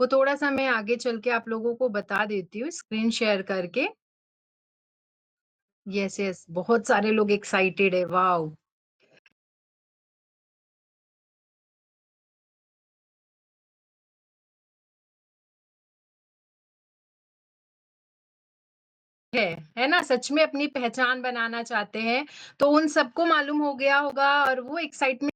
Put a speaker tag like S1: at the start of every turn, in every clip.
S1: वो थोड़ा-सा मैं आगे चल के आप लोगों को बता देती हूँ स्क्रीन शेयर करके। यस, यस, बहुत सारे लोग एक्साइटेड है, वॉव! है, है ना? सच में अपनी पहचान बनाना चाहते हैं, तो उन सबको मालूम हो गया होगा और वो एक्साइटमेंट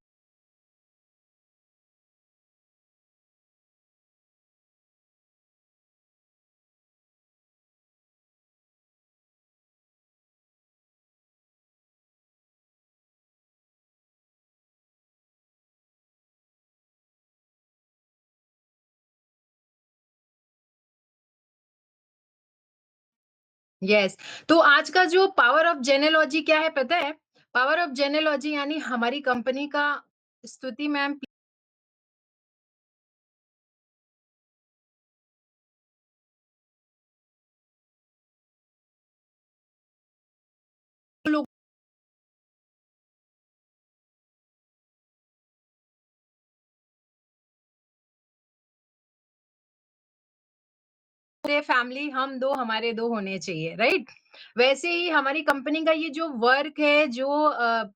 S1: यस, तो आज का जो पावर ऑफ जेनेलॉजी क्या है पता है? पावर ऑफ जेनेलॉजी यानी हमारी कंपनी का स्तुति मैम लोग पूरे फैमिली हम 2 हमारे 2 होने चाहिए, राइट? वैसे ही हमारी कंपनी का ये जो वर्क है, जो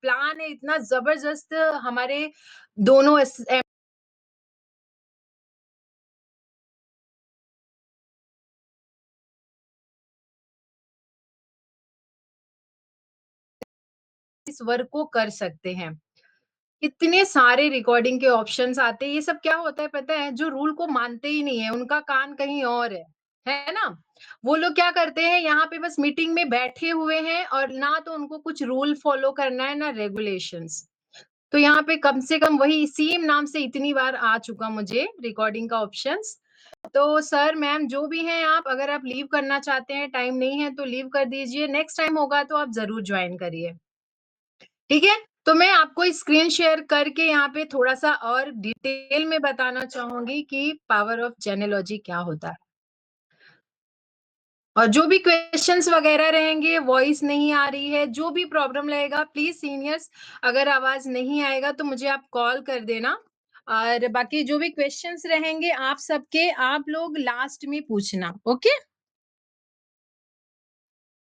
S1: प्लान है इतना ज़बरदस्त हमारे दोनों इस वर्क को कर सकते हैं। इतने सारे रिकॉर्डिंग के ऑप्शंस आते हैं, ये सब क्या होता है पता है? जो रूल को मानते ही नहीं है, उनका कान कहीं और है ना? वो लोग क्या करते हैं यहाँ पे बस मीटिंग में बैठे हुए हैं और ना तो उनको कुछ रूल फॉलो करना है, ना रेगुलेशंस। तो यहाँ पे कम से कम वही सेम नाम से इतनी बार आ चुका मुझे रिकॉर्डिंग का ऑप्शंस। तो सर, मैम जो भी हैं आप, अगर आप लीव करना चाहते हैं, टाइम नहीं है तो लीव कर दीजिए, नेक्स्ट टाइम होगा तो आप ज़रूर जॉइन करिए। ठीक है? तो मैं आपको स्क्रीन शेयर करके यहाँ पे थोड़ा-सा और डिटेल में बताना चाहूँगी कि पावर ऑफ जेनेलॉजी क्या होता है। और जो भी क्वेश्चंस वगैरह रहेंगे, वॉइस नहीं आ रही है, जो भी प्रॉब्लम रहेगा प्लीज़ सीनियर्स, अगर आवाज़ नहीं आएगा तो मुझे आप कॉल कर देना। और बाकी जो भी क्वेश्चंस रहेंगे आप सबके, आप लोग लास्ट में पूछना, ओके?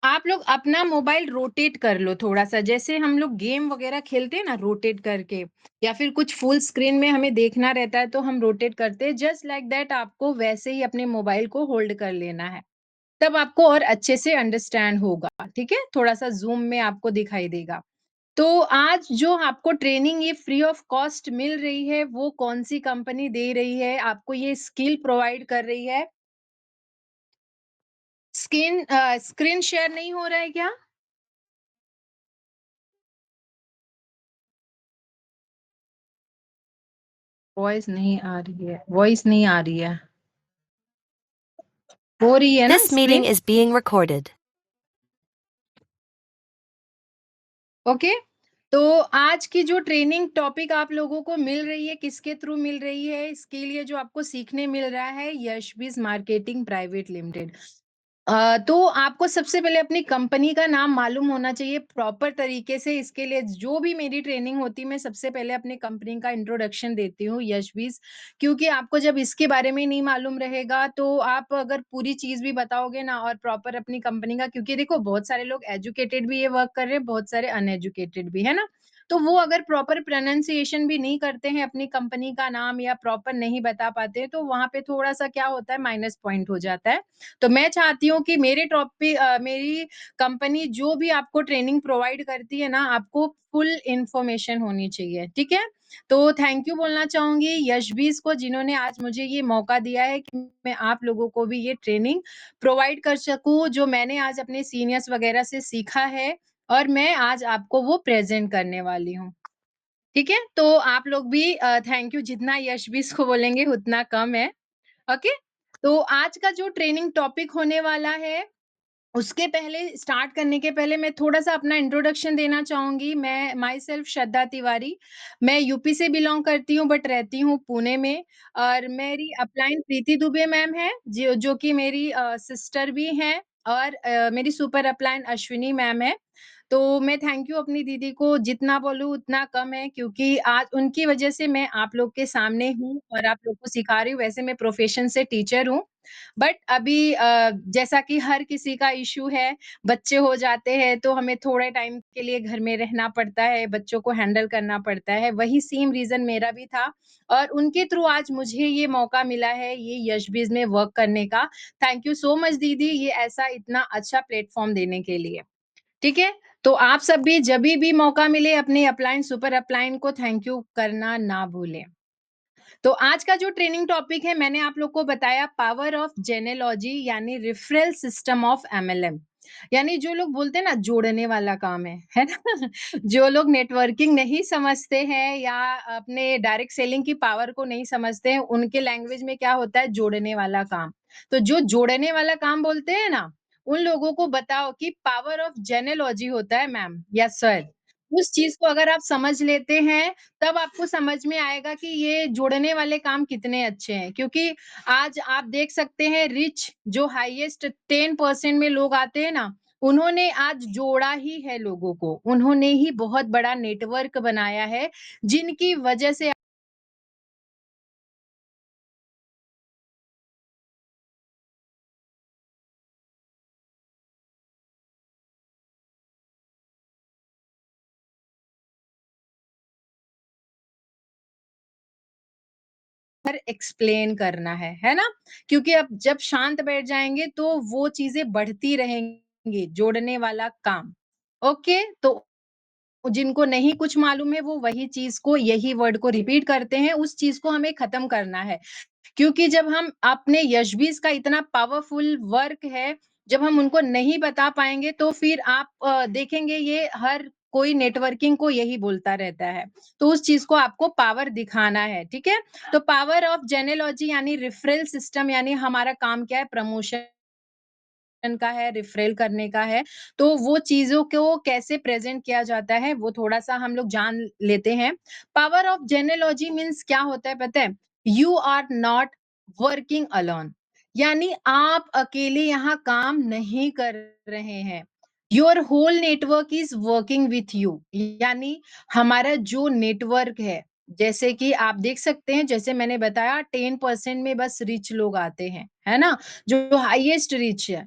S1: आप लोग अपना मोबाइल रोटेट कर लो थोड़ा-सा, जैसे हम लोग गेम वगैरह खेलते हैं ना रोटेट करके, या फिर कुछ फुल स्क्रीन में हमें देखना रहता है तो हम रोटेट करते हैं, जस्ट लाइक दैट आपको वैसे ही अपने मोबाइल को होल्ड कर लेना है। तब आपको और अच्छे से अंडरस्टैंड होगा, ठीक है? थोड़ा-सा ज़ूम में आपको दिखाई देगा। तो आज जो आपको ट्रेनिंग ये फ्री ऑफ कॉस्ट मिल रही है, वो कौन-सी कंपनी दे रही है, आपको ये स्किल प्रोवाइड कर रही है? स्क्रीन शेयर नहीं हो रहा है क्या? वॉइस नहीं आ रही है। हो रही है ना
S2: This meeting
S1: screen?
S2: is being recorded.
S1: Okay. तो आज की जो ट्रेनिंग टॉपिक आप लोगों को मिल रही है, किसके थ्रू मिल रही है? इसके लिए जो आपको सीखने मिल रहा है, यशविज़ मार्केटिंग प्राइवेट लिमिटेड। तो आपको सबसे पहले अपनी कंपनी का नाम मालूम होना चाहिए प्रॉपर तरीके से। इसके लिए जो भी मेरी ट्रेनिंग होती है, मैं सबसे पहले अपनी कंपनी का इंट्रोडक्शन देती हूँ, यशविज़। क्योंकि आपको जब इसके बारे में नहीं मालूम रहेगा, तो आप अगर पूरी चीज़ भी बताओगे ना और प्रॉपर अपनी कंपनी का, क्योंकि देखो बहुत सारे लोग एजुकेटेड भी ये वर्क कर रहे हैं, बहुत सारे अनएजुकेटेड भी, है ना? तो वो अगर प्रॉपर प्रोनंसिएशन भी नहीं करते हैं अपनी कंपनी का नाम या प्रॉपर नहीं बता पाते हैं, तो वहाँ पे थोड़ा-सा क्या होता है, माइनस पॉइंट हो जाता है। तो मैं चाहती हूँ कि मेरी कंपनी जो भी आपको ट्रेनिंग प्रोवाइड करती है ना, आपको फुल इन्फॉर्मेशन होनी चाहिए, ठीक है? तो थैंक यू बोलना चाहूँगी यशबीज़ को, जिन्होंने आज मुझे ये मौका दिया है कि मैं आप लोगों को भी ये ट्रेनिंग प्रोवाइड कर सकूँ, जो मैंने आज अपने सीनियर्स वगैरह से सीखा है और मैं आज आपको वो प्रेज़ेंट करने वाली हूँ। ठीक है? तो आप लोग भी थैंक यू जितना यशबीज़ को बोलेंगे उतना कम है। ओके? तो आज का जो ट्रेनिंग टॉपिक होने वाला है, उसके पहले स्टार्ट करने के पहले मैं थोड़ा-सा अपना इंट्रोडक्शन देना चाहूँगी। मैं माई सेल्फ श्रद्धा तिवारी, मैं यूपी से बिलॉन्ग करती हूँ बट रहती हूँ पुणे में, और मेरी अपलाइन प्रीति दुबे मैम हैं, जो जो कि मेरी सिस्टर भी हैं, और मेरी सुपर अपलाइन अश्विनी मैम है। तो मैं थैंक यू अपनी दीदी को जितना बोलूँ उतना कम है क्योंकि आज उनकी वज़ह से मैं आप लोग के सामने हूँ और आप लोग को सिखा रही हूँ। वैसे मैं प्रोफ़ेशन से टीचर हूँ। बट अभी जैसा कि हर किसी का इश्यू है, बच्चे हो जाते हैं तो हमें थोड़े टाइम के लिए घर में रहना पड़ता है, बच्चों को हैंडल करना पड़ता है। वही सेम रीज़न मेरा भी था और उनके थ्रू आज मुझे ये मौका मिला है ये यशबीज़ में वर्क करने का। थैंक यू सो मच दीदी ये ऐसा इतना अच्छा प्लेटफ़ॉर्म देने के लिए। ठीक है? तो आप सब भी जभी भी मौका मिले अपने अपलाइन, सुपर अपलाइन को थैंक यू करना ना भूलें। तो आज का जो ट्रेनिंग टॉपिक है मैंने आप लोग को बताया पावर ऑफ जेनेलॉजी यानी रेफरल सिस्टम ऑफ एमएलएम। यानी जो लोग बोलते हैं ना जोड़ने वाला काम है ना? जो लोग नेटवर्किंग नहीं समझते हैं या अपने डायरेक्ट सेलिंग की पावर को नहीं समझते हैं, उनके लैंग्वेज में क्या होता है जोड़ने वाला काम। तो जो जोड़ने वाला काम बोलते हैं ना, उन लोगों को बताओ कि पावर ऑफ जेनेलॉजी होता है मैम या सर। उस चीज़ को अगर आप समझ लेते हैं तब आपको समझ में आएगा कि ये जोड़ने वाले काम कितने अच्छे हैं क्योंकि आज आप देख सकते हैं रिच जो हाईएस्ट 10% में लोग आते हैं ना उन्होंने आज जोड़ा ही है लोगों को उन्होंने ही बहुत बड़ा नेटवर्क बनाया है जिनकी वजह से हर एक्सप्लेन करना है ना क्योंकि अब जब शांत बैठ जाएंगे तो वो चीजें बढ़ती रहेंगी जोड़ने वाला काम ओके तो जिनको नहीं कुछ मालूम है वो वही चीज को यही वर्ड को रिपीट करते हैं उस चीज को हमें खत्म करना है क्योंकि जब हम अपने यशबीज का इतना पावरफुल वर्क है, जब हम उनको नहीं बता पाएँगे तो फिर आप देखेंगे ये हर कोई नेटवर्किंग को यही बोलता रहता है। तो उस चीज़ को आपको पावर दिखाना है, ठीक है? तो पावर ऑफ जेनेलॉजी यानी रेफरल सिस्टम यानी हमारा काम क्या है प्रमोशन का है, रिफरेल करने का है, तो वो चीज़ों को कैसे प्रेज़ेंट किया जाता है, वो थोड़ा-सा हम लोग जान लेते हैं। पावर ऑफ जेनेलॉजी मीन्स क्या होता है पता है? You are not working alone यानी आप अकेले यहाँ काम नहीं कर रहे हैं। Your whole network is working with you यानी हमारा जो नेटवर्क है, जैसे कि आप देख सकते हैं, जैसे मैंने बताया 10% में बस रिच लोग आते हैं, है ना? जो हाईएस्ट रिच है।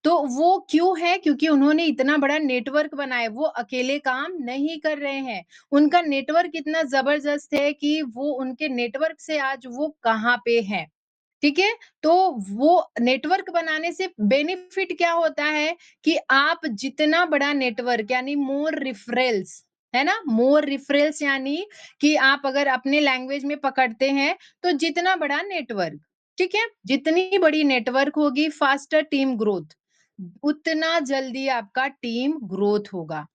S1: तो वो क्यों है? क्योंकि उन्होंने इतना बड़ा नेटवर्क बनाया है, वो अकेले काम नहीं कर रहे हैं। उनका नेटवर्क इतना ज़बरदस्त है कि वो उनके नेटवर्क से आज वो कहाँ पे हैं। ठीक है? तो वो नेटवर्क बनाने से बेनिफिट क्या होता है कि आप जितना बड़ा नेटवर्क यानी मोर रेफरल्स, है ना? मोर रेफरल्स यानी कि आप अगर अपने लैंग्वेज में पकड़ते हैं, तो जितना बड़ा नेटवर्क, ठीक है? जितनी बड़ी नेटवर्क होगी फास्टर टीम ग्रोथ, उतना जल्दी आपका टीम ग्रोथ होगा।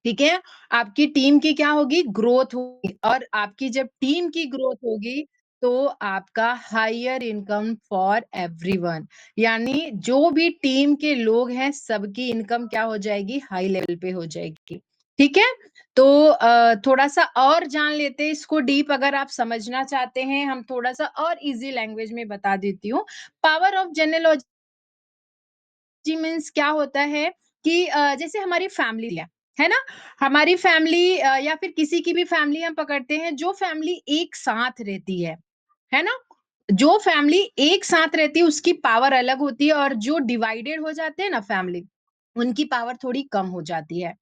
S1: ठीक है? आपकी टीम की क्या होगी? ग्रोथ होगी और आपकी जब टीम की ग्रोथ होगी, तो आपका हायर इनकम फॉर एवरीवन यानी जो भी टीम के लोग हैं, सबकी इनकम क्या हो जाएगी? हाई लेवल पे हो जाएगी। ठीक है? तो थोड़ा-सा और जान लेते हैं इसको डीप अगर आप समझना चाहते हैं, हम थोड़ा-सा और ईज़ी लैंग्वेज में बता देती हूँ। पावर ऑफ जेनेलॉजी जी मीन्स क्या होता है कि जैसे हमारी फैमिली है ना? हमारी फैमिली या फिर किसी की भी फैमिली हम पकड़ते हैं, जो फैमिली एक साथ रहती है ना? जो फैमिली एक साथ रहती है, उसकी पावर अलग होती है और जो डिवाइडेड हो जाते हैं ना फैमिली, उनकी पावर थोड़ी कम हो जाती है।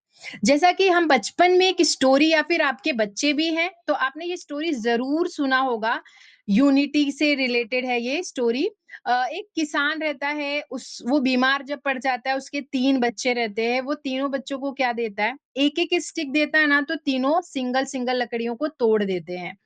S1: जैसा कि हम बचपन में एक स्टोरी या फिर आपके बच्चे भी हैं, तो आपने ये स्टोरी ज़रूर सुना होगा, यूनिटी से रिलेटेड है ये स्टोरी। एक किसान रहता है उस वो बीमार जब पड़ जाता है उसके 3 बच्चे रहते हैं, वो तीनों बच्चों को क्या देता है, एक-एक स्टिक देता है ना तो तीनों सिंगल-सिंगल लकड़ियों को तोड़ देते हैं।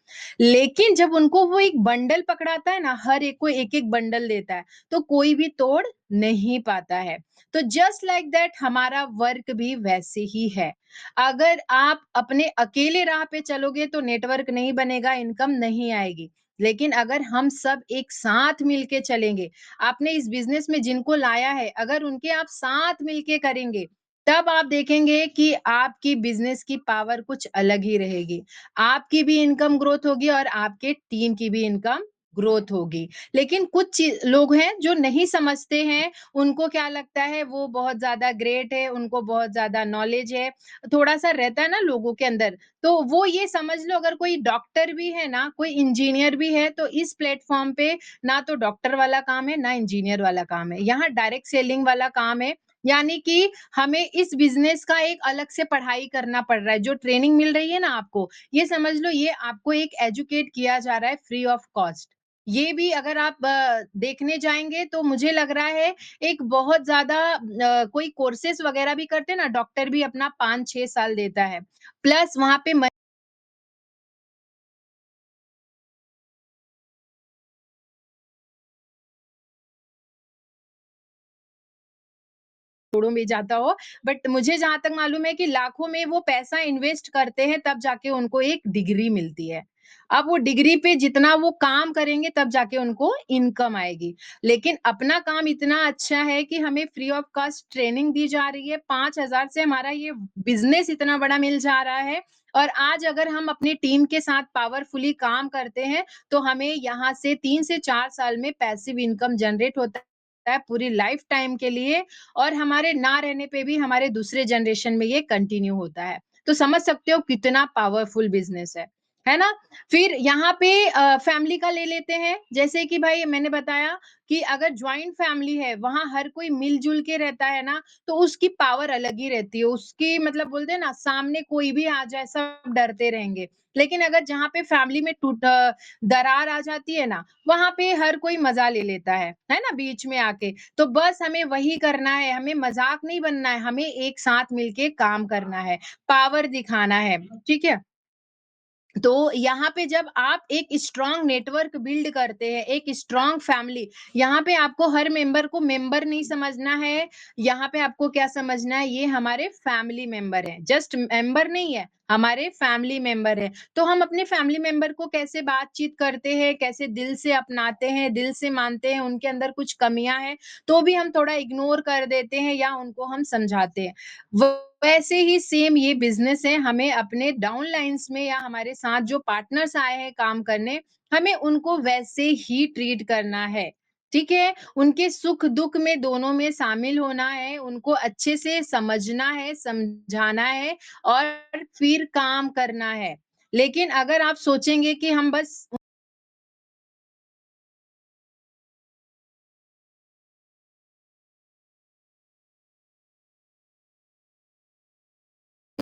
S1: लेकिन जब उनको वो एक बंडल पकड़ाता है ना, हर एक को एक-एक बंडल देता है, तो कोई भी तोड़ नहीं पाता है। तो जस्ट लाइक दैट हमारा वर्क भी वैसे ही है। अगर आप अपने अकेले राह पे चलोगे तो नेटवर्क नहीं बनेगा, इनकम नहीं आएगी। लेकिन अगर हम सब एक साथ मिलके चलेंगे, आपने इस बिज़नेस में जिनको लाया है, अगर उनके आप साथ मिलके करेंगे, तब आप देखेंगे कि आपकी बिज़नेस की पावर कुछ अलग ही रहेगी। आपकी भी इनकम ग्रोथ होगी और आपके टीम की भी इनकम ग्रोथ होगी। लेकिन कुछ लोग हैं जो नहीं समझते हैं, उनको क्या लगता है वो बहुत ज़्यादा ग्रेट है, उनको बहुत ज़्यादा नॉलेज है, थोड़ा-सा रहता है ना लोगों के अंदर, तो वो ये समझ लो अगर कोई डॉक्टर भी है ना, कोई इंजीनियर भी है, तो इस प्लेटफ़ॉर्म पे ना तो डॉक्टर वाला काम है, ना इंजीनियर वाला काम है। यहाँ डायरेक्ट सेलिंग वाला काम है, यानी कि हमें इस बिज़नेस का एक अलग से पढ़ाई करना पड़ रहा है। जो ट्रेनिंग मिल रही है ना आपको, ये समझ लो ये आपको एक एजुकेट किया जा रहा है फ्री ऑफ कॉस्ट। ये भी अगर आप देखने जाएँगे तो मुझे लग रहा है एक बहुत ज़्यादा कोई कोर्सेज़ वग़ैरह भी करते हैं ना, डॉक्टर भी अपना 5-6 साल देता है। प्लस वहाँ पे करोड़ों में जाता हो, बट मुझे जहाँ तक मालूम है कि लाखों में वो पैसा इन्वेस्ट करते हैं, तब जाके उनको एक डिग्री मिलती है। अब वो डिग्री पे जितना वो काम करेंगे, तब जाके उनको इनकम आएगी। लेकिन अपना काम इतना अच्छा है कि हमें फ्री ऑफ कॉस्ट ट्रेनिंग दी जा रही है, 5,000 से हमारा ये बिज़नेस इतना बड़ा मिल जा रहा है और आज अगर हम अपनी टीम के साथ पावरफुली काम करते हैं, तो हमें यहाँ से 3 से 4 साल में पैसिव इनकम जनरेट होता है पूरी लाइफ टाइम के लिए और हमारे ना रहने पे भी हमारे दूसरे जनरेशन में ये कंटिन्यू होता है। तो समझ सकते हो कितना पावरफुल बिज़नेस है ना? फिर यहाँ पे फैमिली का ले लेते हैं, जैसे कि भाई मैंने बताया कि अगर जॉइंट फैमिली है, वहाँ हर कोई मिल-जुल के रहता है ना, तो उसकी पावर अलग ही रहती है। उसकी मतलब बोलते हैं ना, सामने कोई भी आ जाए, सब डरते रहेंगे। लेकिन अगर जहाँ पे फैमिली में दरार आ जाती है ना, वहाँ पे हर कोई मज़ा ले लेता है ना? बीच में आके। तो बस हमें वही करना है, हमें मज़ाक नहीं बनना है, हमें एक साथ मिलके काम करना है, पावर दिखाना है, ठीक है? तो यहाँ पे जब आप एक स्ट्रॉन्ग नेटवर्क बिल्ड करते हैं, एक स्ट्रॉन्ग फैमिली, यहाँ पे आपको हर मेंबर को मेंबर नहीं समझना है, यहाँ पे आपको क्या समझना है, ये हमारे फैमिली मेंबर हैं, जस्ट मेंबर नहीं है, हमारे फैमिली मेंबर हैं। तो हम अपने फैमिली मेंबर को कैसे बातचीत करते हैं, कैसे दिल से अपनाते हैं, दिल से मानते हैं, उनके अंदर कुछ कमियाँ हैं, तो भी हम थोड़ा इग्नोर कर देते हैं या उनको हम समझाते हैं। वैसे ही सेम ये बिज़नेस है, हमें अपने डाउनलाइन्स में या हमारे साथ जो पार्टनर्स आए हैं काम करने, हमें उनको वैसे ही ट्रीट करना है, ठीक है? उनके सुख-दुःख में दोनों में शामिल होना है, उनको अच्छे से समझना है, समझाना है और फिर काम करना है। लेकिन अगर आप सोचेंगे कि हम बस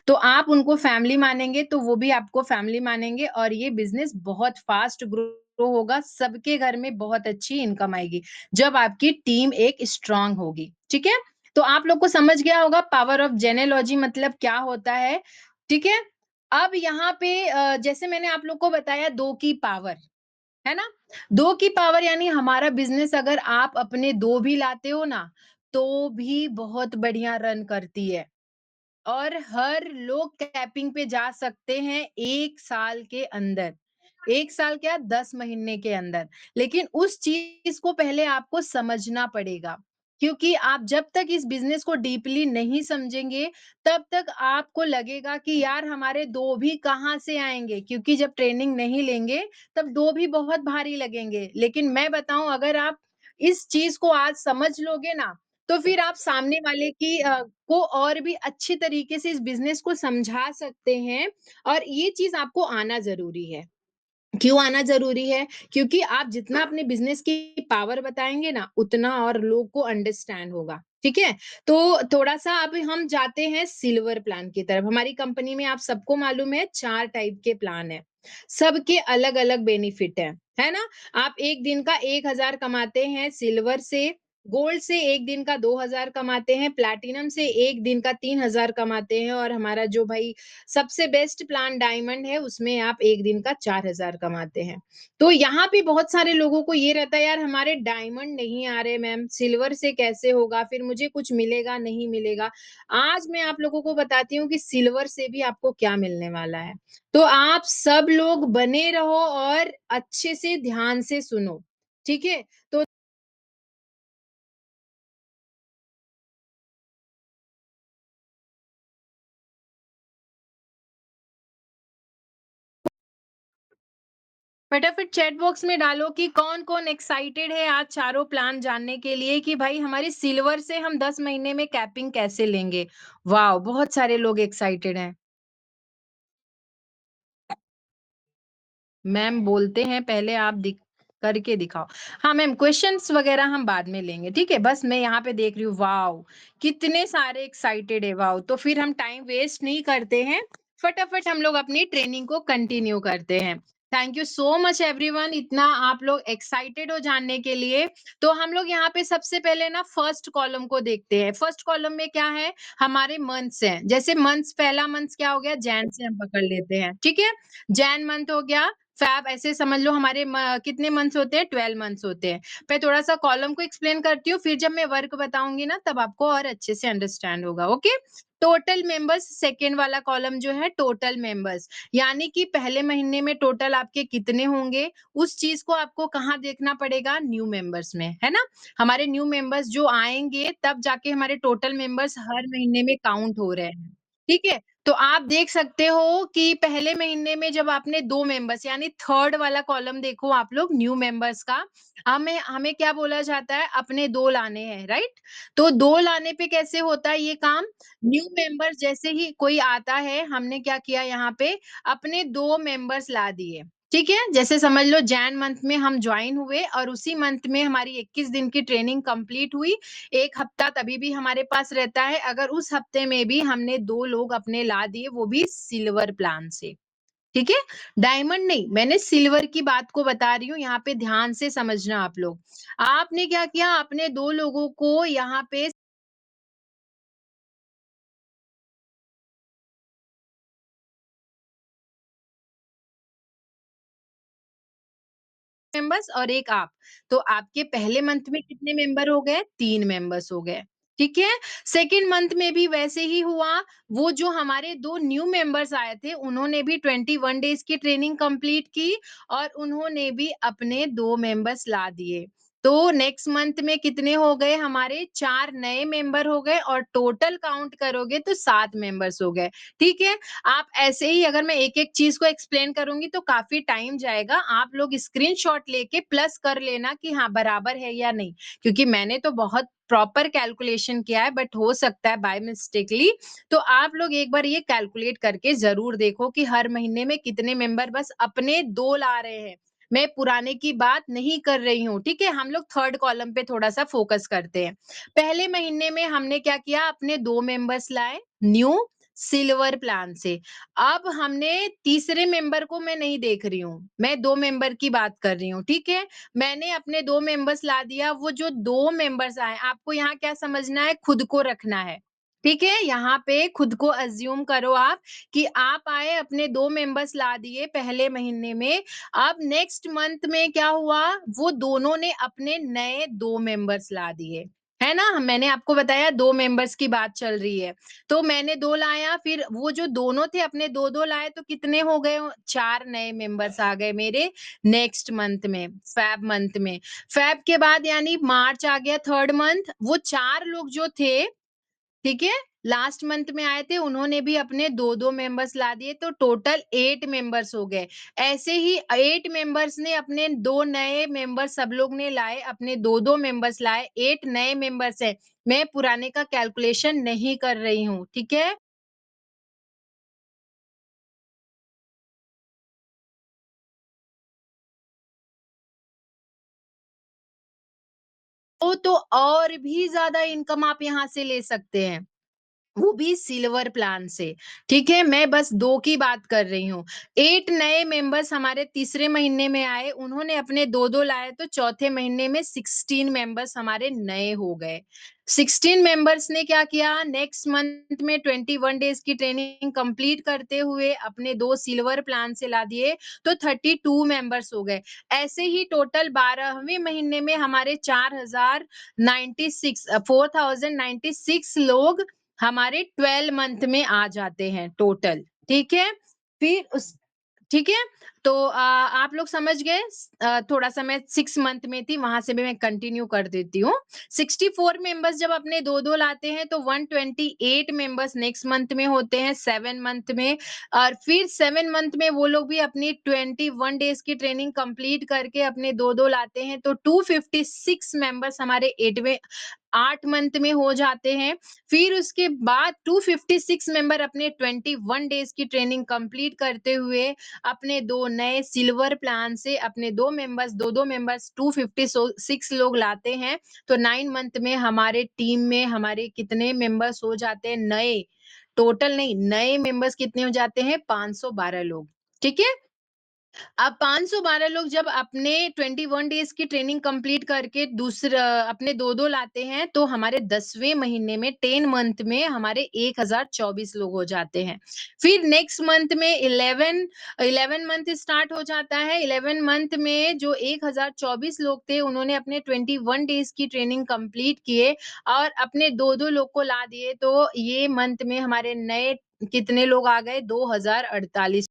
S1: तो आप उनको फैमिली मानेंगे, तो वो भी आपको फैमिली मानेंगे और ये बिज़नेस बहुत फ़ास्ट ग्रो होगा, सबके घर में बहुत अच्छी इनकम आएगी, जब आपकी टीम एक स्ट्रॉन्ग होगी, ठीक है? तो आप लोग को समझ गया होगा पावर ऑफ जेनेलॉजी मतलब क्या होता है, ठीक है? अब यहाँ पे जैसे मैंने आप लोग को बताया 2 की पावर, है ना? 2 की पावर यानी हमारा बिज़नेस अगर आप अपने 2 भी लाते हो ना, तो भी बहुत बढ़िया रन करती है। और हर लोग कैंपिंग पे जा सकते हैं 1 साल के अंदर। 1 साल क्या 10 महीने के अंदर। लेकिन उस चीज़ को पहले आपको समझना पड़ेगा। क्योंकि आप जब तक इस बिज़नेस को डीपली नहीं समझेंगे, तब तक आपको लगेगा कि यार हमारे 2 भी कहाँ से आएँगे? क्योंकि जब ट्रेनिंग नहीं लेंगे, तब 2 भी बहुत भारी लगेंगे। लेकिन मैं बताऊँ अगर आप इस चीज़ को आज समझ लोगे ना, तो फिर आप सामने वाले की को और भी अच्छे तरीके से इस बिज़नेस को समझा सकते हैं और ये चीज़ आपको आना ज़रूरी है। क्यों आना ज़रूरी है? क्योंकि आप जितना अपने बिज़नेस की पावर बताएँगे ना, उतना और लोग को अंडरस्टैंड होगा, ठीक है? तो थोड़ा-सा अब हम जाते हैं सिल्वर प्लान की तरफ। हमारी कंपनी में आप सबको मालूम है 4 टाइप के प्लान हैं। सबके अलग-अलग बेनिफिट हैं, है ना? आप 1 दिन का 1,000 कमाते हैं सिल्वर से, गोल्ड से 1 दिन का 2,000 कमाते हैं, प्लैटिनम से 1 दिन का 3,000 कमाते हैं और हमारा जो भाई सबसे बेस्ट प्लान डायमंड है, उसमें आप 1 दिन का 4,000 कमाते हैं। तो यहाँ पे बहुत सारे लोगों को ये रहता है यार हमारे डायमंड नहीं आ रहे मैम, सिल्वर से कैसे होगा? फिर मुझे कुछ मिलेगा, नहीं मिलेगा? आज मैं आप लोगों को बताती हूँ कि सिल्वर से भी आपको क्या मिलने वाला है। तो आप सब लोग बने रहो और अच्छे से ध्यान से सुनो, ठीक है? तो फटाफट चैट बॉक्स में डालो कि कौन-कौन एक्साइटेड है आज चारों प्लान जानने के लिए कि भाई हमारी सिल्वर से हम 10 महीने में कैपिंग कैसे लेंगे? वॉव! बहुत सारे लोग एक्साइटेड हैं। मैम बोलते हैं पहले आप करके दिखाओ। हाँ मैम, क्वेश्चंस वगैरह हम बाद में लेंगे, ठीक है? बस मैं यहाँ पे देख रही हूँ, वाओ! कितने सारे एक्साइटेड है, वाओ! तो फिर हम टाइम वेस्ट नहीं करते हैं, फटाफट हम लोग अपनी ट्रेनिंग को कंटिन्यू करते हैं। Thank you so much everyone, इतना आप लोग एक्साइटेड हो जानने के लिए। तो हम लोग यहाँ पे सबसे पहले ना फर्स्ट कॉलम को देखते हैं। फर्स्ट कॉलम में क्या है? हमारे मंथ्स हैं। जैसे मंथ्स, पहला मंथ क्या हो गया? जैन से हम पकड़ लेते हैं, ठीक है? जैन मंथ हो गया, फ़ैब ऐसे समझ लो हमारे कितने मंथ्स होते हैं? 12 मंथ्स होते हैं। मैं थोड़ा-सा कॉलम को एक्सप्लेन करती हूँ, फिर जब मैं वर्क बताऊँगी ना तब आपको और अच्छे से अंडरस्टैंड होगा, ओके? टोटल मेंबर्स, सेकंड वाला कॉलम जो है टोटल मेंबर्स, यानी कि पहले महीने में टोटल आपके कितने होंगे, उस चीज़ को आपको कहाँ देखना पड़ेगा? न्यू मेंबर्स में, है ना? हमारे न्यू मेंबर्स जो आएँगे तब जाके हमारे टोटल मेंबर्स हर महीने में काउंट हो रहे हैं, ठीक है? तो आप देख सकते हो कि पहले महीने में जब आपने 2 मेंबर्स, यानी थर्ड वाला कॉलम देखो आप लोग न्यू मेंबर्स का, हमें हमें क्या बोला जाता है? अपने 2 लाने हैं, राइट? तो 2 लाने पे कैसे होता है ये काम? न्यू मेंबर्स जैसे ही कोई आता है, हमने क्या किया यहाँ पे? अपने 2 मेंबर्स ला दिए, ठीक है? जैसे समझ लो जैन मंथ में हम जॉइन हुए और उसी मंथ में हमारी 21 दिन की ट्रेनिंग कंप्लीट हुई। 1 हफ्ता तभी भी हमारे पास रहता है, अगर उस हफ्ते में भी हमने 2 लोग अपने ला दिए, वो भी सिल्वर प्लान से, ठीक है? डायमंड नहीं, मैंने सिल्वर की बात को बता रही हूँ, यहाँ पे ध्यान से समझना आप लोग। आपने क्या किया? अपने 2 लोगों को यहाँ पे मेंबर्स और 1 आप। तो आपके पहले मंथ में कितने मेंबर हो गए? 3 मेंबर्स हो गए, ठीक है? सेकंड मंथ में भी वैसे ही हुआ, वो जो हमारे 2 न्यू मेंबर्स आए थे, उन्होंने भी 21 डेज़ की ट्रेनिंग कंप्लीट की और उन्होंने भी अपने 2 मेंबर्स ला दिए। तो नेक्स्ट मंथ में कितने हो गए हमारे? 4 नए मेंबर हो गए और टोटल काउंट करोगे तो 7 मेंबर्स हो गए, ठीक है? आप ऐसे ही अगर मैं एक-एक चीज़ को एक्सप्लेन करूँगी तो काफ़ी टाइम जाएगा। आप लोग स्क्रीनशॉट लेके प्लस कर लेना कि हाँ, बराबर है या नहीं। क्योंकि मैंने तो बहुत प्रॉपर कैलकुलेशन किया है, बट हो सकता है बाय मिस्टेकली। तो आप लोग एक बार ये कैलकुलेट करके ज़रूर देखो कि हर महीने में कितने मेंबर बस अपने 2 ला रहे हैं। मैं पुराने की बात नहीं कर रही हूँ, ठीक है? हम लोग थर्ड कॉलम पे थोड़ा-सा फोकस करते हैं। पहले महीने में हमने क्या किया? अपने 2 मेंबर्स लाए, न्यू सिल्वर प्लान से। अब हमने तीसरे मेंबर को मैं नहीं देख रही हूँ, मैं 2 मेंबर की बात कर रही हूँ, ठीक है? मैंने अपने 2 मेंबर्स ला दिया, वो जो 2 मेंबर्स आए, आपको यहाँ क्या समझना है? खुद को रखना है, ठीक है? यहाँ पे खुद को अज़्यूम करो आप कि आप आए, अपने 2 मेंबर्स ला दिए पहले महीने में, अब नेक्स्ट मंथ में क्या हुआ? वो दोनों ने अपने नए 2 मेंबर्स ला दिए, है ना? मैंने आपको बताया 2 मेंबर्स की बात चल रही है। तो मैंने 2 लाया, फिर वो जो दोनों थे अपने 2-2 लाए तो कितने हो गए? 4 नए मेंबर्स आ गए मेरे नेक्स्ट मंथ में, फ़ैब मंथ में। फ़ैब के बाद यानी मार्च आ गया, थर्ड मंथ, वो 4 लोग जो थे, ठीक है? लास्ट मंथ में आए थे, उन्होंने भी अपने 2-2 मेंबर्स ला दिए, तो टोटल 8 मेंबर्स हो गए। ऐसे ही 8 मेंबर्स ने अपने 2 नए मेंबर्स सब लोग ने लाए, अपने 2-2 मेंबर्स लाए, 8 नए मेंबर्स हैं। मैं पुराने का कैलकुलेशन नहीं कर रही हूँ, ठीक है? तो और भी ज़्यादा इनकम आप यहाँ से ले सकते हैं। वो भी सिल्वर प्लान से, ठीक है? मैं बस 2 की बात कर रही हूँ। 8 नए मेंबर्स हमारे तीसरे महीने में आए, उन्होंने अपने 2-2 लाए तो चौथे महीने में 16 मेंबर्स हमारे नए हो गए। 16 मेंबर्स ने क्या किया? नेक्स्ट मंथ में 21 डेज़ की ट्रेनिंग कंप्लीट करते हुए अपने 2 सिल्वर प्लान से ला दिए, तो 32 मेंबर्स हो गए। ऐसे ही टोटल 12वें महीने में हमारे 4096 लोग हमारे 12 मंथ में आ जाते हैं टोटल, ठीक है? फिर उस ठीक है? तो आप लोग समझ गए? थोड़ा-सा मैं 6 मंथ में थी, वहाँ से भी मैं कंटिन्यू कर देती हूँ। 64 मेंबर्स जब अपने 2-2 लाते हैं, तो 128 मेंबर्स नेक्स्ट मंथ में होते हैं, 7 मंथ में। और फिर 7 मंथ में वो लोग भी अपनी 21 डेज़ की ट्रेनिंग कंप्लीट करके अपने 2-2 लाते हैं, तो 256 मेंबर्स हमारे 8 मंथ में हो जाते हैं। फिर उसके बाद 256 मेंबर अपने 21 डेज़ की ट्रेनिंग कंप्लीट करते हुए अपने 2 नए सिल्वर प्लान से अपने 2-2 मेंबर्स 256 लोग लाते हैं। तो 9 मंथ में हमारे टीम में हमारे कितने मेंबर्स हो जाते हैं नए, टोटल नहीं, नए मेंबर्स कितने हो जाते हैं 512 लोग। ठीक है? अब 512 लोग जब अपने 21 डेज़ की ट्रेनिंग कंप्लीट करके दूसरा अपने 2-2 लाते हैं, तो हमारे 10वें महीने में 10 मंथ में हमारे 1024 लोग हो जाते हैं। फिर नेक्स्ट मंथ में 11 मंथ स्टार्ट हो जाता है। 11 मंथ में जो 1024 लोग थे, उन्होंने अपने 21 डेज़ की ट्रेनिंग कंप्लीट किए और अपने 2-2 लोग को ला दिए। तो ये मंथ में हमारे नए कितने लोग आ गए? 2048।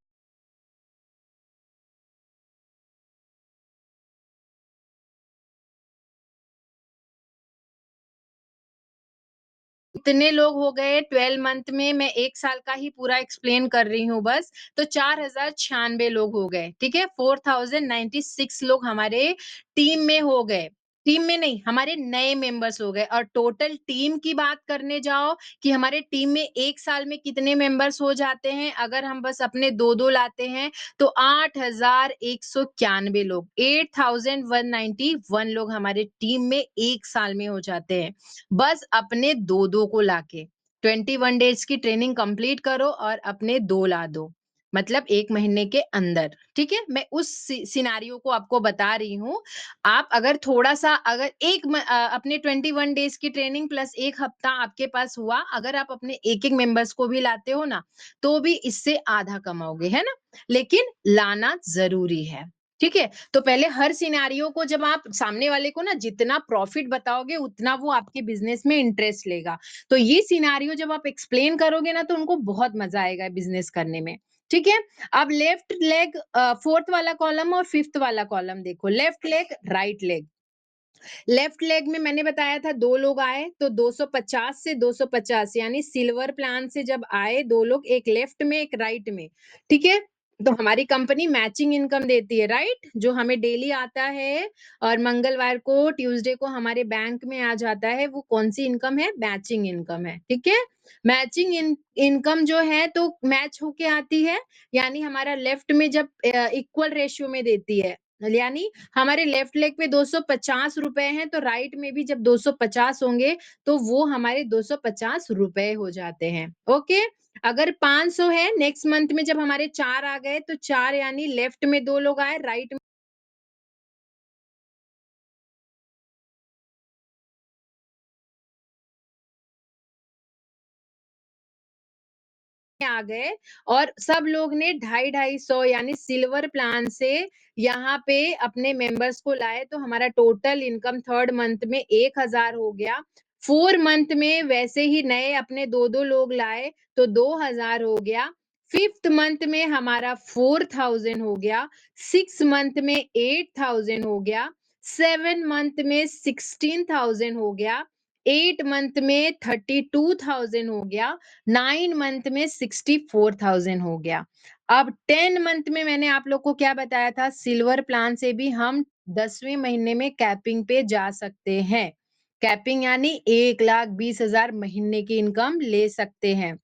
S1: इतने लोग हो गए 12 मंथ में, मैं 1 साल का ही पूरा एक्सप्लेन कर रही हूँ बस, तो 4096 लोग हो गए, ठीक है? 4096 लोग हमारे टीम में हो गए। टीम में नहीं, हमारे नए मेंबर्स हो गए और टोटल टीम की बात करने जाओ कि हमारे टीम में 1 साल में कितने मेंबर्स हो जाते हैं, अगर हम बस अपने 2-2 लाते हैं, तो 8191 लोग, 8191 लोग हमारे टीम में 1 साल में हो जाते हैं। बस अपने 2-2 को लाके 21 डेज़ की ट्रेनिंग कंप्लीट करो और अपने 2 ला दो। मतलब 1 महीने के अंदर, ठीक है? मैं उस सिनेरियो को आपको बता रही हूँ। आप अगर थोड़ा-सा अगर अपने 21 डेज़ की ट्रेनिंग प्लस 1 हफ्ता आपके पास हुआ, अगर आप अपने एक-एक मेंबर्स को भी लाते हो ना, तो भी इससे आधा कमाओगे, है ना? लेकिन लाना ज़रूरी है, ठीक है? तो पहले हर सिनेरियो को जब आप सामने वाले को ना जितना प्रॉफिट बताओगे उतना वो आपके बिजनेस में इंटरेस्ट लेगा। तो ये सिनेरियो जब आप एक्सप्लेन करोगे ना तो उनको बहुत मजा आएगा बिजनेस करने में। ठीक है? अब लेफ्ट लेग, फोर्थ वाला कॉलम और फिफ्थ वाला कॉलम देखो। Left leg, right leg. Left leg में मैंने बताया था 2 लोग आए, तो 250 से 250 यानी सिल्वर प्लान से जब आए 2 लोग, एक लेफ्ट में, एक राइट में, ठीक है? तो हमारी कंपनी मैचिंग इनकम देती है, राइट? जो हमें डेली आता है और मंगलवार को, ट्यूसडे को हमारे बैंक में आ जाता है, वो कौन-सी इनकम है? मैचिंग इनकम है, ठीक है? मैचिंग इनकम जो है तो मैच होके आती है, यानी हमारा लेफ्ट में जब इक्वल रेशियो में देती है, यानी हमारे लेफ्ट लेग पे 250 रुपए हैं, तो राइट में भी जब 250 होंगे, तो वो हमारे 250 रुपए हो जाते हैं। ओके? अगर 500 है, नेक्स्ट मंथ में जब हमारे 4 आ गए, तो 4 यानी लेफ्ट में 2 लोग आए, राइट आ गए और सब लोग ने ढाई ढाई सौ यानी सिल्वर प्लान से यहाँ पे अपने मेंबर्स को लाए, तो हमारा टोटल इनकम थर्ड मंथ में 1000 हो गया। 4 मंथ में वैसे ही नए अपने 2-2 लोग लाए, तो 2000 हो गया। 5th मंथ में हमारा 4000 हो गया। 6 मंथ में 8000 हो गया। 7 मंथ में 16000 हो गया। 8 मंथ में 32,000 हो गया। 9 मंथ में 64,000 हो गया। अब 10 मंथ में मैंने आप लोग को क्या बताया था? सिल्वर प्लान से भी हम 10वें महीने में कैपिंग पे जा सकते हैं। कैपिंग यानी 1,20,000 महीने की इनकम ले सकते हैं।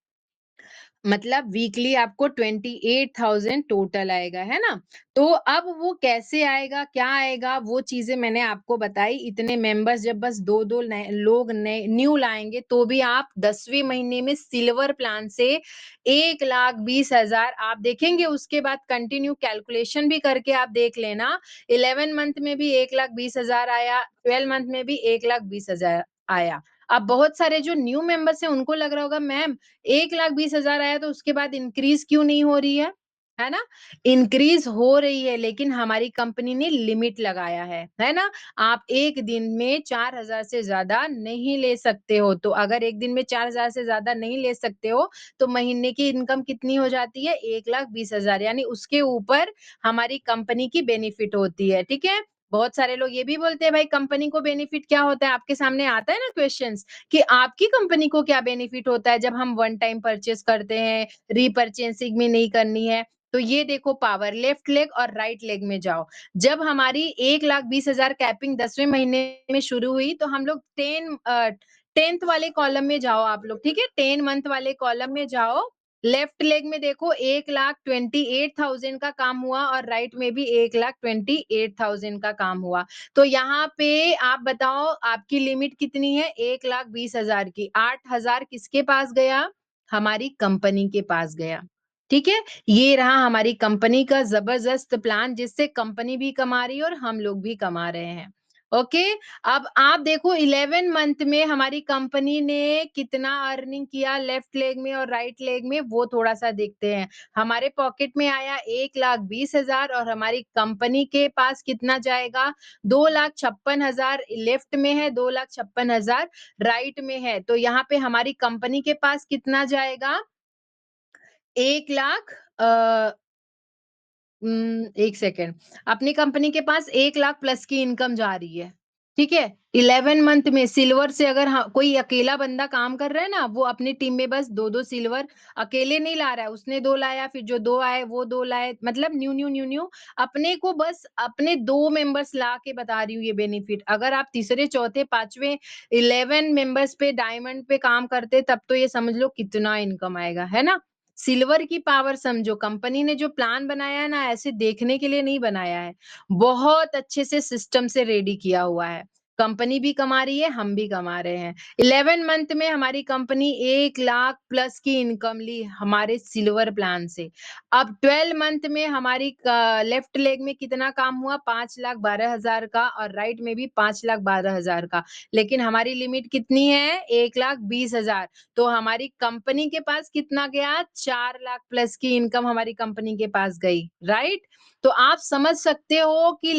S1: मतलब वीकली आपको 28,000 टोटल आएगा, है ना? तो अब वो कैसे आएगा, क्या आएगा, वो चीज़ें मैंने आपको बताई। इतने मेंबर्स जब बस 2-2 नए लोग नए न्यू लाएँगे, तो भी आप 10वें महीने में सिल्वर प्लान से 1,20,000 आप देखेंगे, उसके बाद कंटिन्यू कैलकुलेशन भी करके आप देख लेना। 11 मंथ में भी 1,20,000 आया, 12 मंथ में भी 1,20,000 आया। अब बहुत सारे जो न्यू मेंबर्स हैं, उनको लग रहा होगा मैम 1,20,000 आया तो उसके बाद इंक्रीज़ क्यों नहीं हो रही है? है ना? इंक्रीज़ हो रही है लेकिन हमारी कंपनी ने लिमिट लगाया है ना? आप 1 दिन में 4,000 से ज़्यादा नहीं ले सकते हो, तो अगर 1 दिन में 4,000 से ज़्यादा नहीं ले सकते हो, तो महीने की इनकम कितनी हो जाती है? 1,20,000 यानी उसके ऊपर हमारी कंपनी की बेनिफिट होती है, ठीक है? बहुत सारे लोग ये भी बोलते हैं भाई कंपनी को बेनिफिट क्या होता है? आपके सामने आता है ना क्वेश्चन्स कि आपकी कंपनी को क्या बेनिफिट होता है जब हम वन टाइम परचेज़ करते हैं, रीपर्चेसिंग में नहीं करनी है? तो ये देखो पावर लेफ्ट लेग और राइट लेग में जाओ। जब हमारी 1,20,000 कैपिंग 10वें महीने में शुरू हुई तो हम लोग 10th वाले कॉलम में जाओ आप लोग, ठीक है? 10 मंथ वाले कॉलम में जाओ। लेफ्ट लेग में देखो 1,28,000 का काम हुआ और राइट में भी 1,28,000 का काम हुआ। तो यहाँ पे आप बताओ आपकी लिमिट कितनी है? 1,20,000 की। 8,000 किसके पास गया? हमारी कंपनी के पास गया। ठीक है? ये रहा हमारी कंपनी का ज़बरदस्त प्लान जिससे कंपनी भी कमा रही है और हम लोग भी कमा रहे हैं। ओके? अब आप देखो 11 मंथ में हमारी कंपनी ने कितना अर्निंग किया लेफ्ट लेग में और राइट लेग में वो थोड़ा-सा देखते हैं। हमारे पॉकेट में आया 1,20,000 और हमारी कंपनी के पास कितना जाएगा? 2,56,000 लेफ्ट में है, 2,56,000 राइट में है। तो यहाँ पे हमारी कंपनी के पास कितना जाएगा? 1 लाख 1 सेकंड। अपनी कंपनी के पास 1 लाख प्लस की इनकम जा रही है, ठीक है? 11 मंथ में सिल्वर से अगर कोई अकेला बंदा काम कर रहा है ना, वो अपनी टीम में बस 2-2 सिल्वर अकेले नहीं ला रहा है, उसने 2 लाया, फिर जो 2 आए, वो 2 लाए, मतलब न्यू अपने को बस अपने 2 मेंबर्स ला के बता रही हूँ ये बेनिफिट। अगर आप तीसरे, चौथे, 5वें 11 मेंबर्स पे डायमंड पे काम करते, तब तो ये समझ लो कितना इनकम आएगा, है ना? सिल्वर की पावर समझो, कंपनी ने जो प्लान बनाया है ना, ऐसे देखने के लिए नहीं बनाया है। बहुत अच्छे से सिस्टम से रेडी किया हुआ है। कंपनी भी कमा रही है, हम भी कमा रहे हैं। 11 मंथ में हमारी कंपनी 1 लाख प्लस की इनकम ली हमारे सिल्वर प्लान से। अब 12 मंथ में हमारी लेफ्ट लेग में कितना काम हुआ? 5,12,000 का और राइट में भी 5,12,000 का। लेकिन हमारी लिमिट कितनी है? 1,20,000 तो हमारी कंपनी के पास कितना गया? 4 लाख प्लस की इनकम हमारी कंपनी के पास गई, राइट? तो आप समझ सकते हो कि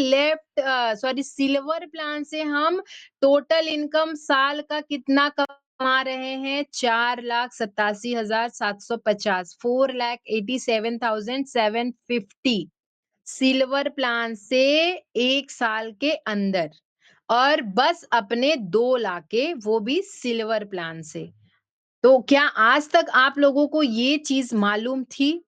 S1: सिल्वर प्लान से हम टोटल इनकम साल का कितना कमा रहे हैं? 4,87,750 4,87,750 सिल्वर प्लान से 1 साल के अंदर और बस अपने 2 लाके वो भी सिल्वर प्लान से। तो क्या आज तक आप लोगों को ये चीज़ मालूम थी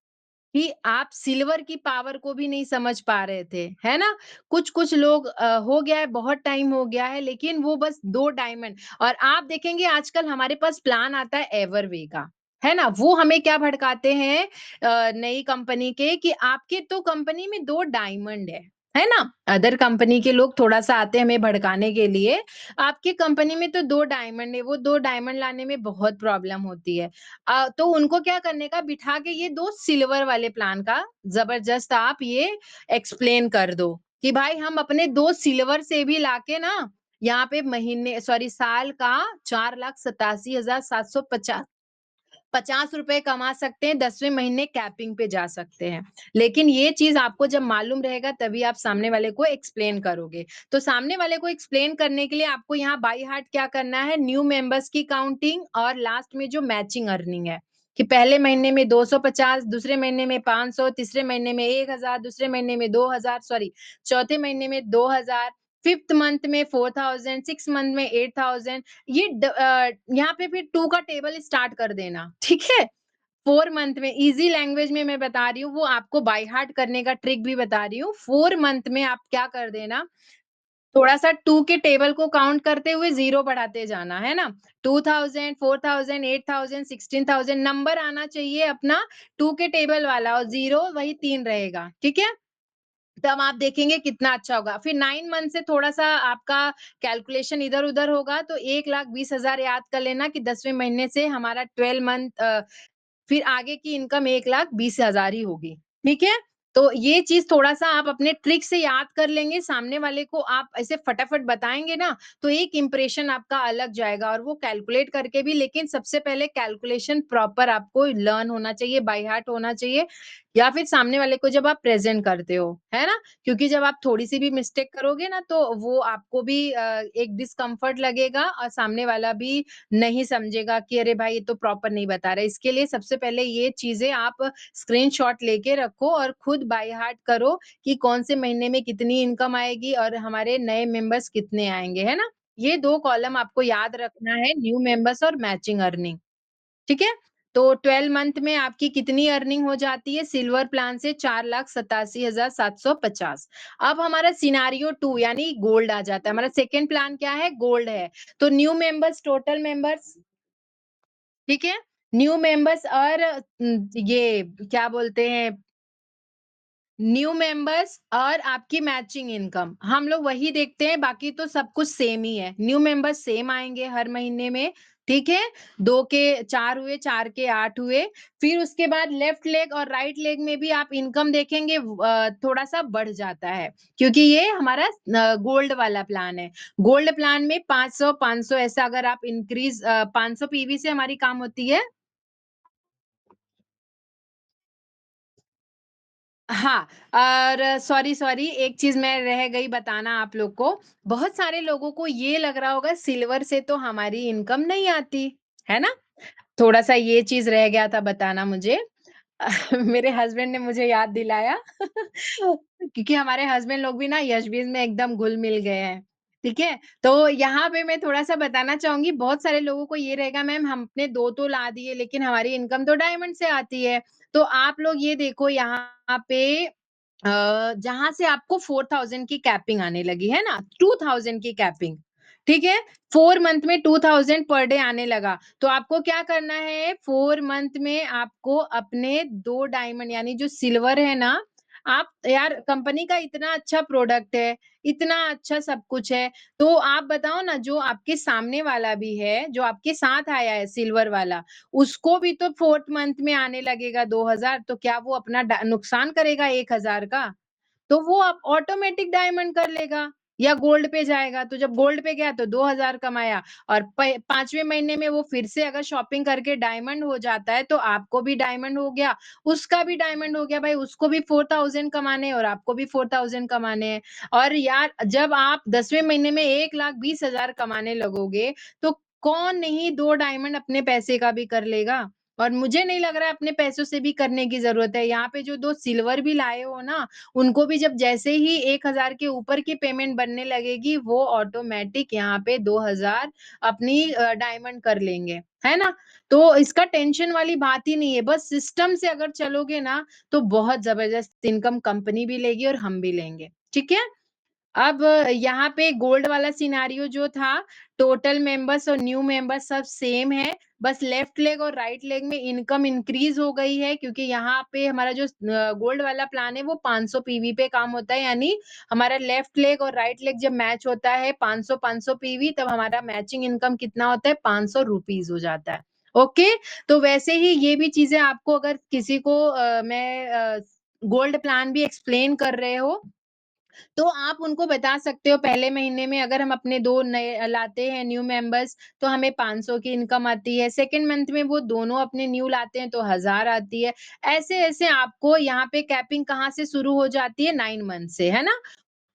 S1: कि आप सिल्वर की पावर को भी नहीं समझ पा रहे थे, है ना? कुछ-कुछ लोग हो गया है, बहुत टाइम हो गया है, लेकिन वो बस 2 डायमंड और आप देखेंगे आजकल हमारे पास प्लान आता है एवरवे का, है ना? वो हमें क्या भड़काते हैं नई कंपनी के कि आपके तो कंपनी में 2 डायमंड है ना? अदर कंपनी के लोग थोड़ा-सा आते हैं हमें भड़काने के लिए, आपकी कंपनी में तो 2 डायमंड है, वो 2 डायमंड लाने में बहुत प्रॉब्लम होती है। तो उनको क्या करने का बिठा के ये 2 सिल्वर वाले प्लान का ज़बरदस्त आप ये एक्सप्लेन कर दो, कि भाई हम अपने 2 सिल्वर से भी लाके ना यहाँ पे साल का 4,87,750 ₹50 कमा सकते हैं, 10वें महीने कैपिंग पे जा सकते हैं। लेकिन ये चीज़ आपको जब मालूम रहेगा तभी आप सामने वाले को एक्सप्लेन करोगे। तो सामने वाले को एक्सप्लेन करने के लिए आपको यहाँ बाय हार्ट क्या करना है, न्यू मेंबर्स की काउंटिंग और लास्ट में जो मैचिंग अर्निंग है, कि पहले महीने में 250, दूसरे महीने में 500, तीसरे महीने में 1,000, दूसरे महीने में 2,000 चौथे महीने में 2,000, 5th मंथ में 4,000, 6th मंथ में 8,000 यहाँ पे फिर 2 का टेबल स्टार्ट कर देना, ठीक है? 4 मंथ में ईज़ी लैंग्वेज में मैं बता रही हूँ, वो आपको बाय हार्ट करने का ट्रिक भी बता रही हूँ। 4 मंथ में आप क्या कर देना, थोड़ा-सा 2 के टेबल को काउंट करते हुए 0 बढ़ाते जाना, है ना? 2,000, 4,000, 8,000, 16,000 नंबर आना चाहिए अपना 2 के टेबल वाला और 0 वही 3 रहेगा, ठीक है? तब आप देखेंगे कितना अच्छा होगा। फिर 9 मंथ से थोड़ा-सा आपका कैलकुलेशन इधर-उधर होगा तो 1,20,000 याद कर लेना कि 10वें महीने से हमारा 12 मंथ फिर आगे की इनकम 1,20,000 ही होगी, ठीक है? तो ये चीज़ थोड़ा-सा आप अपने ट्रिक से याद कर लेंगे, सामने वाले को आप ऐसे फटाफट बताएँगे ना, तो एक इंप्रेशन आपका अलग जाएगा और वो कैलकुलेट करके भी लेकिन सबसे पहले कैलकुलेशन प्रॉपर आपको लर्न होना चाहिए, बाय हार्ट होना चाहिए या फिर सामने वाले को जब आप प्रेज़ेंट करते हो, है ना? क्योंकि जब आप थोड़ी-सी भी मिस्टेक करोगे ना तो वो आपको भी एक डिस्कम्फ़र्ट लगेगा और सामने वाला भी नहीं समझेगा कि अरे भाई ये तो प्रॉपर नहीं बता रहा है। इसके लिए सबसे पहले ये चीज़ें आप स्क्रीनशॉट लेके रखो और खुद बाय हार्ट करो कि कौन से महीने में कितनी इनकम आएगी और हमारे नए मेंबर्स कितने आएँगे, है ना? ये 2 कॉलम आपको याद रखना है, न्यू मेंबर्स और मैचिंग अर्निंग। ठीक है? तो 12 मंथ में आपकी कितनी अर्निंग हो जाती है सिल्वर प्लान से 4,87,750। अब हमारा सिनेरियो 2 यानी गोल्ड आ जाता है। हमारा सेकंड प्लान क्या है? गोल्ड है। तो न्यू मेंबर्स, टोटल मेंबर्स, ठीक है? न्यू मेंबर्स और ये क्या बोलते हैं, न्यू मेंबर्स और आपकी मैचिंग इनकम, हम लोग वही देखते हैं, बाकी तो सब कुछ सेम ही है। न्यू मेंबर्स सेम आएँगे हर महीने में, ठीक है? 2 के 4 हुए, 4 के 8 हुए। फिर उसके बाद लेफ्ट लेग और राइट लेग में भी आप इनकम देखेंगे थोड़ा-सा बढ़ जाता है, क्योंकि ये हमारा गोल्ड वाला प्लान है। गोल्ड प्लान में 500, 500 ऐसा अगर आप 500 पीवी से हमारी काम होती है। हाँ, और सॉरी एक चीज़ मैं रह गई बताना आप लोग को। बहुत सारे लोगों को ये लग रहा होगा सिल्वर से तो हमारी इनकम नहीं आती, है ना? थोड़ा-सा ये चीज़ रह गया था बताना मुझे। मेरे हस्बैंड ने मुझे याद दिलाया क्योंकि हमारे हस्बैंड लोग भी ना यशबीज में एकदम घुल-मिल गए हैं, ठीक है? तो यहाँ पे मैं थोड़ा-सा बताना चाहूँगी, बहुत सारे लोगों को ये रहेगा मैम हमने 2 तो ला दिए लेकिन हमारी इनकम तो डायमंड से आती है। तो आप लोग ये देखो यहाँ पे जहाँ से आपको 4,000 की कैपिंग आने लगी, है ना? 2,000 की कैपिंग, ठीक है? 4 मंथ में 2,000 पर डे आने लगा। तो आपको क्या करना है 4 मंथ में आपको अपने 2 डायमंड यानी जो सिल्वर है ना, आप यार कंपनी का इतना अच्छा प्रोडक्ट है, इतना अच्छा सब कुछ है, तो आप बताओ ना जो आपके सामने वाला भी है, जो आपके साथ आया है सिल्वर वाला, उसको भी तो 4th मंथ में आने लगेगा 2,000 तो क्या वो अपना नुकसान करेगा 1,000 का? तो वो आप ऑटोमेटिक डायमंड कर लेगा या गोल्ड पे जाएगा। तो जब गोल्ड पे गया तो 2,000 कमाया और 5वें महीने में वो फिर से अगर शॉपिंग करके डायमंड हो जाता है तो आपको भी डायमंड हो गया, उसका भी डायमंड हो गया भाई उसको भी 4,000 कमाने हैं और आपको भी 4,000 कमाने हैं। और यार जब आप 10वें महीने में 1,20,000 कमाने लगोगे तो कौन नहीं 2 डायमंड अपने पैसे का भी कर लेगा? और मुझे नहीं लग रहा है अपने पैसों से भी करने की ज़रूरत है। यहाँ पे जो 2 सिल्वर भी लाए हो ना, उनको भी जब जैसे ही 1,000 के ऊपर की पेमेंट बनने लगेगी, वो ऑटोमैटिक यहाँ पे 2,000 अपनी डायमंड कर लेंगे, है ना? तो इसका टेंशन वाली बात ही नहीं है, बस सिस्टम से अगर चलोगे ना, तो बहुत ज़बरदस्त इनकम कंपनी भी लेगी और हम भी लेंगे, ठीक है? अब यहाँ पे गोल्ड वाला सिनेरियो जो था, टोटल मेंबर्स और न्यू मेंबर्स सब सेम है, बस लेफ्ट लेग और राइट लेग में इनकम इंक्रीज़ हो गई है क्योंकि यहाँ पे हमारा जो गोल्ड वाला प्लान है वो 500 पीवी पे काम होता है, यानी हमारा लेफ्ट लेग और राइट लेग जब मैच होता है 500-500 पीवी तब हमारा मैचिंग इनकम कितना होता है ₹500 हो जाता है। ओके? तो वैसे ही ये भी चीज़ें आपको अगर किसी को गोल्ड प्लान भी एक्सप्लेन कर रहे हो तो आप उनको बता सकते हो पहले महीने में अगर हम अपने 2 नए लाते हैं न्यू मेंबर्स तो हमें 500 की इनकम आती है। सेकंड मंथ में वो दोनों अपने न्यू लाते हैं तो 1000 आती है। ऐसे-ऐसे आपको यहाँ पे कैपिंग कहाँ से शुरू हो जाती है 9 मंथ से, है ना?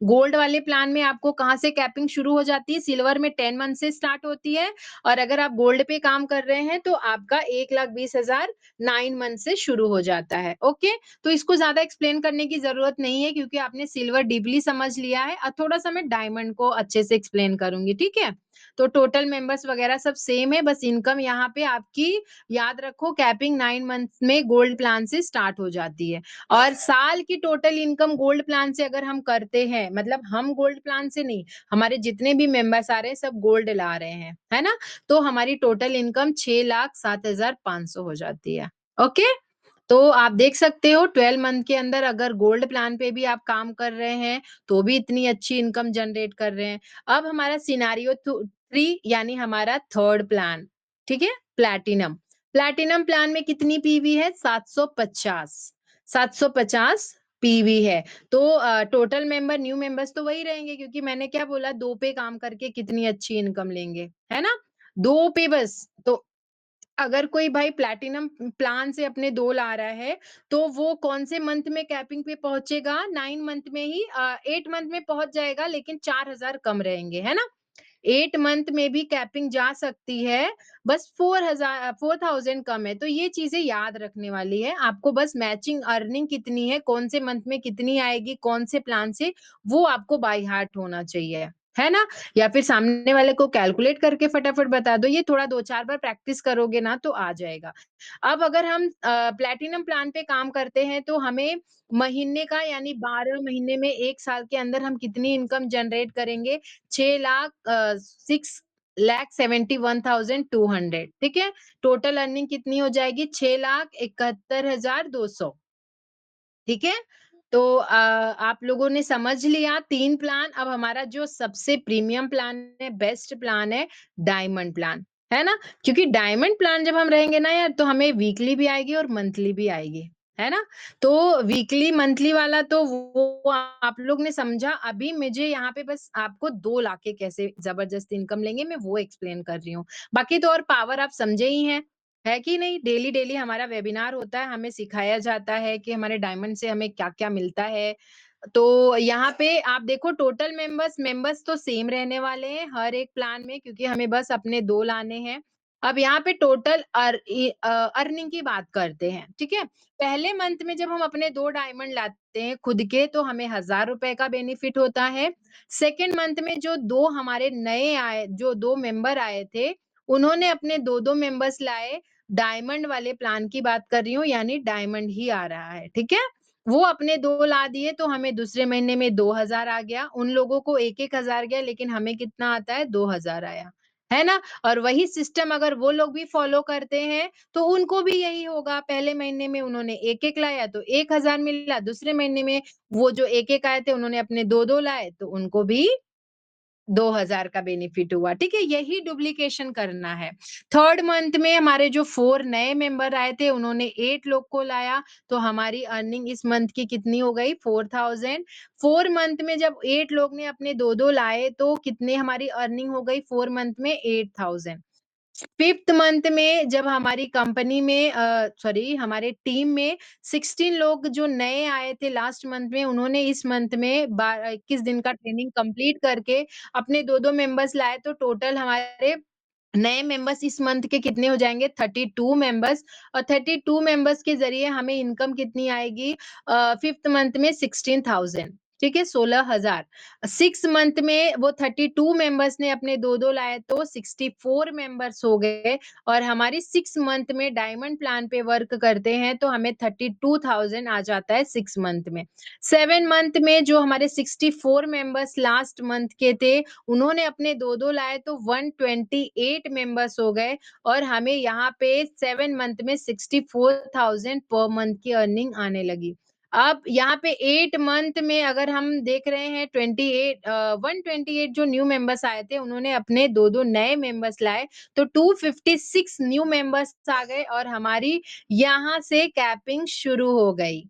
S1: गोल्ड वाले प्लान में आपको कहाँ से कैपिंग शुरू हो जाती है, सिल्वर में 10 मंथ से स्टार्ट होती है और अगर आप गोल्ड पे काम कर रहे हैं तो आपका 1,20,000 9 मंथ से शुरू हो जाता है, ओके? तो इसको ज़्यादा एक्सप्लेन करने की ज़रूरत नहीं है क्योंकि आपने सिल्वर डीपली समझ लिया है। थोड़ा-सा मैं डायमंड को अच्छे से एक्सप्लेन करूँगी, ठीक है? तो टोटल मेंबर्स वगैरह सब सेम है, बस इनकम यहाँ पे आपकी याद रखो कैपिंग 9 मंथ्स में गोल्ड प्लान से स्टार्ट हो जाती है। और साल की टोटल इनकम गोल्ड प्लान से अगर हम करते हैं, मतलब हम गोल्ड प्लान से नहीं, हमारे जितने भी मेंबर्स आ रहे हैं सब गोल्ड ला रहे हैं, है ना? तो हमारी टोटल इनकम 6,07,500 हो जाती है। ओके? तो आप देख सकते हो 12 मंथ के अंदर अगर गोल्ड प्लान पे भी आप काम कर रहे हैं, तो भी इतनी अच्छी इनकम जनरेट कर रहे हैं। अब हमारा सिनेरियो 3 यानी हमारा थर्ड प्लान, ठीक है? प्लैटिनम। प्लैटिनम प्लान में कितनी पीवी है? 750, 750 पीवी है। तो टोटल मेंबर न्यू मेंबर्स तो वही रहेंगे क्योंकि मैंने क्या बोला 2 पे काम करके कितनी अच्छी इनकम लेंगे, है ना? 2 पे बस तो अगर कोई भाई प्लैटिनम प्लान से अपने 2 ला रहा है, तो वो कौन से मंथ में कैपिंग पे पहुँचेगा? 9 मंथ में ही 8 मंथ में पहुँच जाएगा लेकिन 4000 कम रहेंगे, है ना? 8 मंथ में भी कैपिंग जा सकती है, बस 4000 कम है, तो ये चीज़ें याद रखने वाली है। आपको बस मैचिंग अर्निंग कितनी है, कौन से मंथ में कितनी आएगी, कौन से प्लान से, वो आपको बाय हार्ट होना चाहिए, है ना? या फिर सामने वाले को कैलकुलेट करके फटाफट बता दो, ये थोड़ा 2-4 बार प्रैक्टिस करोगे ना तो आ जाएगा। अब अगर हम प्लैटिनम प्लान पे काम करते हैं, तो हमें महीने का यानी 12 महीने में 1 साल के अंदर हम कितनी इनकम जनरेट करेंगे? 6 लाख 6 लाख 71,200 ठीक है? टोटल अर्निंग कितनी हो जाएगी? 6,71,200 ठीक है? तो आप लोगों ने समझ लिया 3 प्लान, अब हमारा जो सबसे प्रीमियम प्लान है, बेस्ट प्लान है, डायमंड प्लान, है ना? क्योंकि डायमंड प्लान जब हम रहेंगे ना यार, तो हमें वीकली भी आएगी और मंथली भी आएगी, है ना? तो वीकली, मंथली वाला तो वो आप लोग ने समझा। अभी मुझे यहाँ पे बस आपको 2 लाके कैसे ज़बरदस्त इनकम लेंगे, मैं वो एक्सप्लेन कर रही हूँ। बाकी तो और पावर आप समझे ही हैं। है कि नहीं? डेली-डेली हमारा वेबिनार होता है, हमें सिखाया जाता है कि हमारे डायमंड से हमें क्या-क्या मिलता है। तो यहाँ पे आप देखो टोटल मेंबर्स तो सेम रहने वाले हैं हर एक प्लान में क्योंकि हमें बस अपने 2 लाने हैं। अब यहाँ पे टोटल अर्निंग की बात करते हैं, ठीक है? पहले मंथ में जब हम अपने 2 डायमंड लाते हैं खुद के तो हमें ₹1000 का बेनिफिट होता है। सेकंड मंथ में जो 2 हमारे नए आए जो 2 मेंबर आए थे, उन्होंने अपने 2-2 मेंबर्स लाए। डायमंड वाले प्लान की बात कर रही हूँ यानी डायमंड ही आ रहा है, ठीक है? वो अपने 2 ला दिए तो हमें दूसरे महीने में 2000 आ गया। उन लोगों को 1-1 हज़ार गया लेकिन हमें कितना आता है 2000 आया। है ना? और वही सिस्टम अगर वो लोग भी फॉलो करते हैं तो उनको भी यही होगा। पहले महीने में उन्होंने 1-1 लाया तो 1000 मिला, दूसरे महीने में वो जो 1-1 आए थे उन्होंने अपने 2-2 लाए तो उनको भी 2000 का बेनिफिट हुआ, ठीक है? यही डुप्लीकेशन करना है। थर्ड मंथ में हमारे जो 4 नए मेंबर आए थे, उन्होंने 8 लोग को लाया, तो हमारी अर्निंग इस मंथ की कितनी हो गई 4000। 4 मंथ में जब 8 लोग ने अपने 2-2 लाए, तो कितने हमारी अर्निंग हो गई 4 मंथ में 8000। फिफ्थ मंथ में जब हमारी कंपनी में सॉरी हमारे टीम में 16 लोग जो नए आए थे लास्ट मंथ में, उन्होंने इस मंथ में 21 दिन का ट्रेनिंग कंप्लीट करके अपने 2-2 मेंबर्स लाए, तो टोटल हमारे नए मेंबर्स इस मंथ के कितने हो जाएँगे 32 मेंबर्स और 32 मेंबर्स के ज़रिए हमें इनकम कितनी आएगी 5th मंथ में 16,000 ठीक है 16,000 6 मंथ में वो 32 मेंबर्स ने अपने 2-2 लाए तो 64 मेंबर्स हो गए और हमारी 6 मंथ में डायमंड प्लान पे वर्क करते हैं तो हमें 32,000 आ जाता है 6 मंथ में। 7 मंथ में जो हमारे 64 मेंबर्स लास्ट मंथ के थे उन्होंने अपने 2-2 लाए तो 128 मेंबर्स हो गए और हमें यहाँ पे 7 मंथ में 64,000 पर मंथ की अर्निंग आने लगी। अब यहाँ पे 8 मंथ में अगर हम देख रहे हैं 128 जो न्यू मेंबर्स आए थे उन्होंने अपने 2-2 नए मेंबर्स लाए तो 256 न्यू मेंबर्स आ गए और हमारी यहाँ से कैपिंग शुरू हो गई।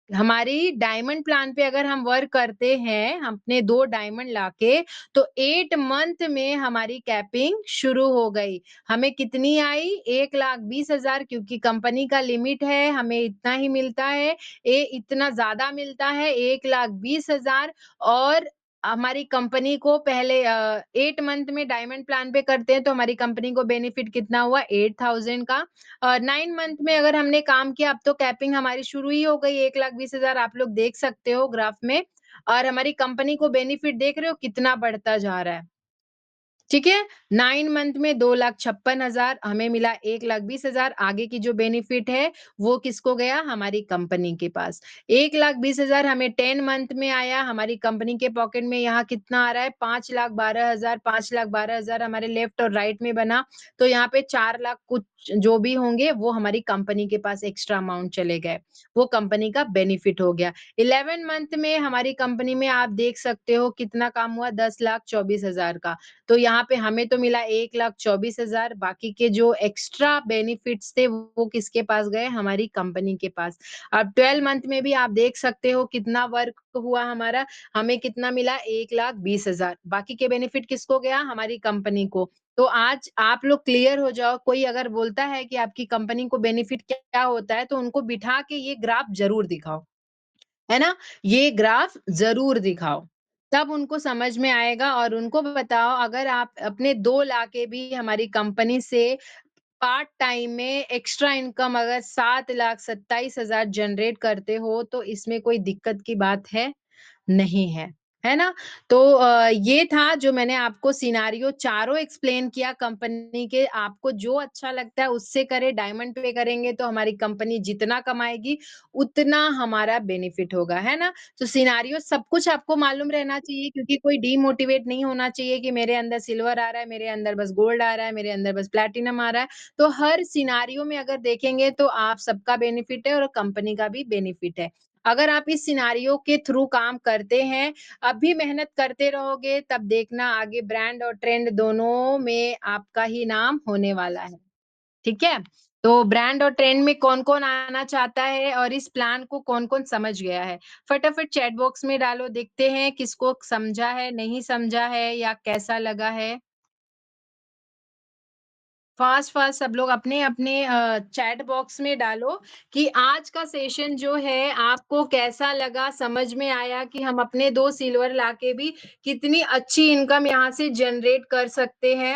S1: हमारी डायमंड प्लान पे अगर हम वर्क करते हैं, अपने 2 डायमंड लाके, तो 8 मंथ में हमारी कैपिंग शुरू हो गई। हमें कितनी आई? 1,20,000 क्योंकि कंपनी का लिमिट है, हमें इतना ही मिलता है। इतना ज़्यादा मिलता है 1,20,000 और हमारी कंपनी को पहले 8 मंथ में डायमंड प्लान पे करते हैं, तो हमारी कंपनी को बेनिफिट कितना हुआ? 8,000 का 9 मंथ में अगर हमने काम किया अब तो कैपिंग हमारी शुरू ही हो गई 1,20,000 आप लोग देख सकते हो ग्राफ में और हमारी कंपनी को बेनिफिट देख रहे हो कितना बढ़ता जा रहा है। ठीक है? 9 मंथ में 2,56,000 हमें मिला 1,20,000 आगे की जो बेनिफिट है, वो किसको गया? हमारी कंपनी के पास। 1,20,000 हमें 10 मंथ में आया, हमारी कंपनी के पॉकेट में यहाँ कितना आ रहा है? 5,12,000 5,12,000 हमारे लेफ्ट और राइट में बना, तो यहाँ पे 4 लाख कुछ जो भी होंगे, वो हमारी कंपनी के पास एक्स्ट्रा अमाउंट चले गए। वो कंपनी का बेनिफिट हो गया। 11 मंथ में हमारी कंपनी में आप देख सकते हो कितना काम हुआ? 10,24,000 का। तो यहाँ यहाँ पे हमें तो मिला 1,24,000 बाकी के जो एक्स्ट्रा बेनिफिट्स थे वो किसके पास गए? हमारी कंपनी के पास। अब 12 मंथ में भी आप देख सकते हो कितना वर्क हुआ हमारा, हमें कितना मिला 1,20,000 बाकी के बेनिफिट किसको गया? हमारी कंपनी को। तो आज आप लोग क्लियर हो जाओ, कोई अगर बोलता है कि आपकी कंपनी को बेनिफिट क्या होता है, तो उनको बिठा के ये ग्राफ ज़रूर दिखाओ। है ना? ये ग्राफ ज़रूर दिखाओ। तब उनको समझ में आएगा और उनको बताओ अगर आप अपने 2 लाके भी हमारी कंपनी से पार्ट टाइम में एक्स्ट्रा इनकम अगर 7,27,000 जनरेट करते हो, तो इसमें कोई दिक्कत की बात है? नहीं है, है ना? तो ये था जो मैंने आपको सिनेरियो चारों एक्सप्लेन किया कंपनी के, आपको जो अच्छा लगता है उससे करें, डायमंड पे करेंगे तो हमारी कंपनी जितना कमाएगी, उतना हमारा बेनिफिट होगा, है ना? तो सिनेरियो सब कुछ आपको मालूम रहना चाहिए क्योंकि कोई डीमोटिवेट नहीं होना चाहिए कि मेरे अंदर सिल्वर आ रहा है, मेरे अंदर बस गोल्ड आ रहा है, मेरे अंदर बस प्लैटिनम आ रहा है। तो हर सिनेरियो में अगर देखेंगे तो आप सबका बेनिफिट है और कंपनी का भी बेनिफिट है। अगर आप इस सिनेरियो के थ्रू काम करते हैं, अब भी मेहनत करते रहोगे, तब देखना आगे ब्रांड और ट्रेंड दोनों में आपका ही नाम होने वाला है। ठीक है? तो ब्रांड और ट्रेंड में कौन-कौन आना चाहता है और इस प्लान को कौन-कौन समझ गया है? फटाफट चैट बॉक्स में डालो, देखते हैं किसको समझा है, नहीं समझा है या कैसा लगा है? फास्ट-फास्ट सब लोग अपने-अपने चैट बॉक्स में डालो कि आज का सेशन जो है आपको कैसा लगा, समझ में आया कि हम अपने 2 सिल्वर लाके भी कितनी अच्छी इनकम यहाँ से जनरेट कर सकते हैं।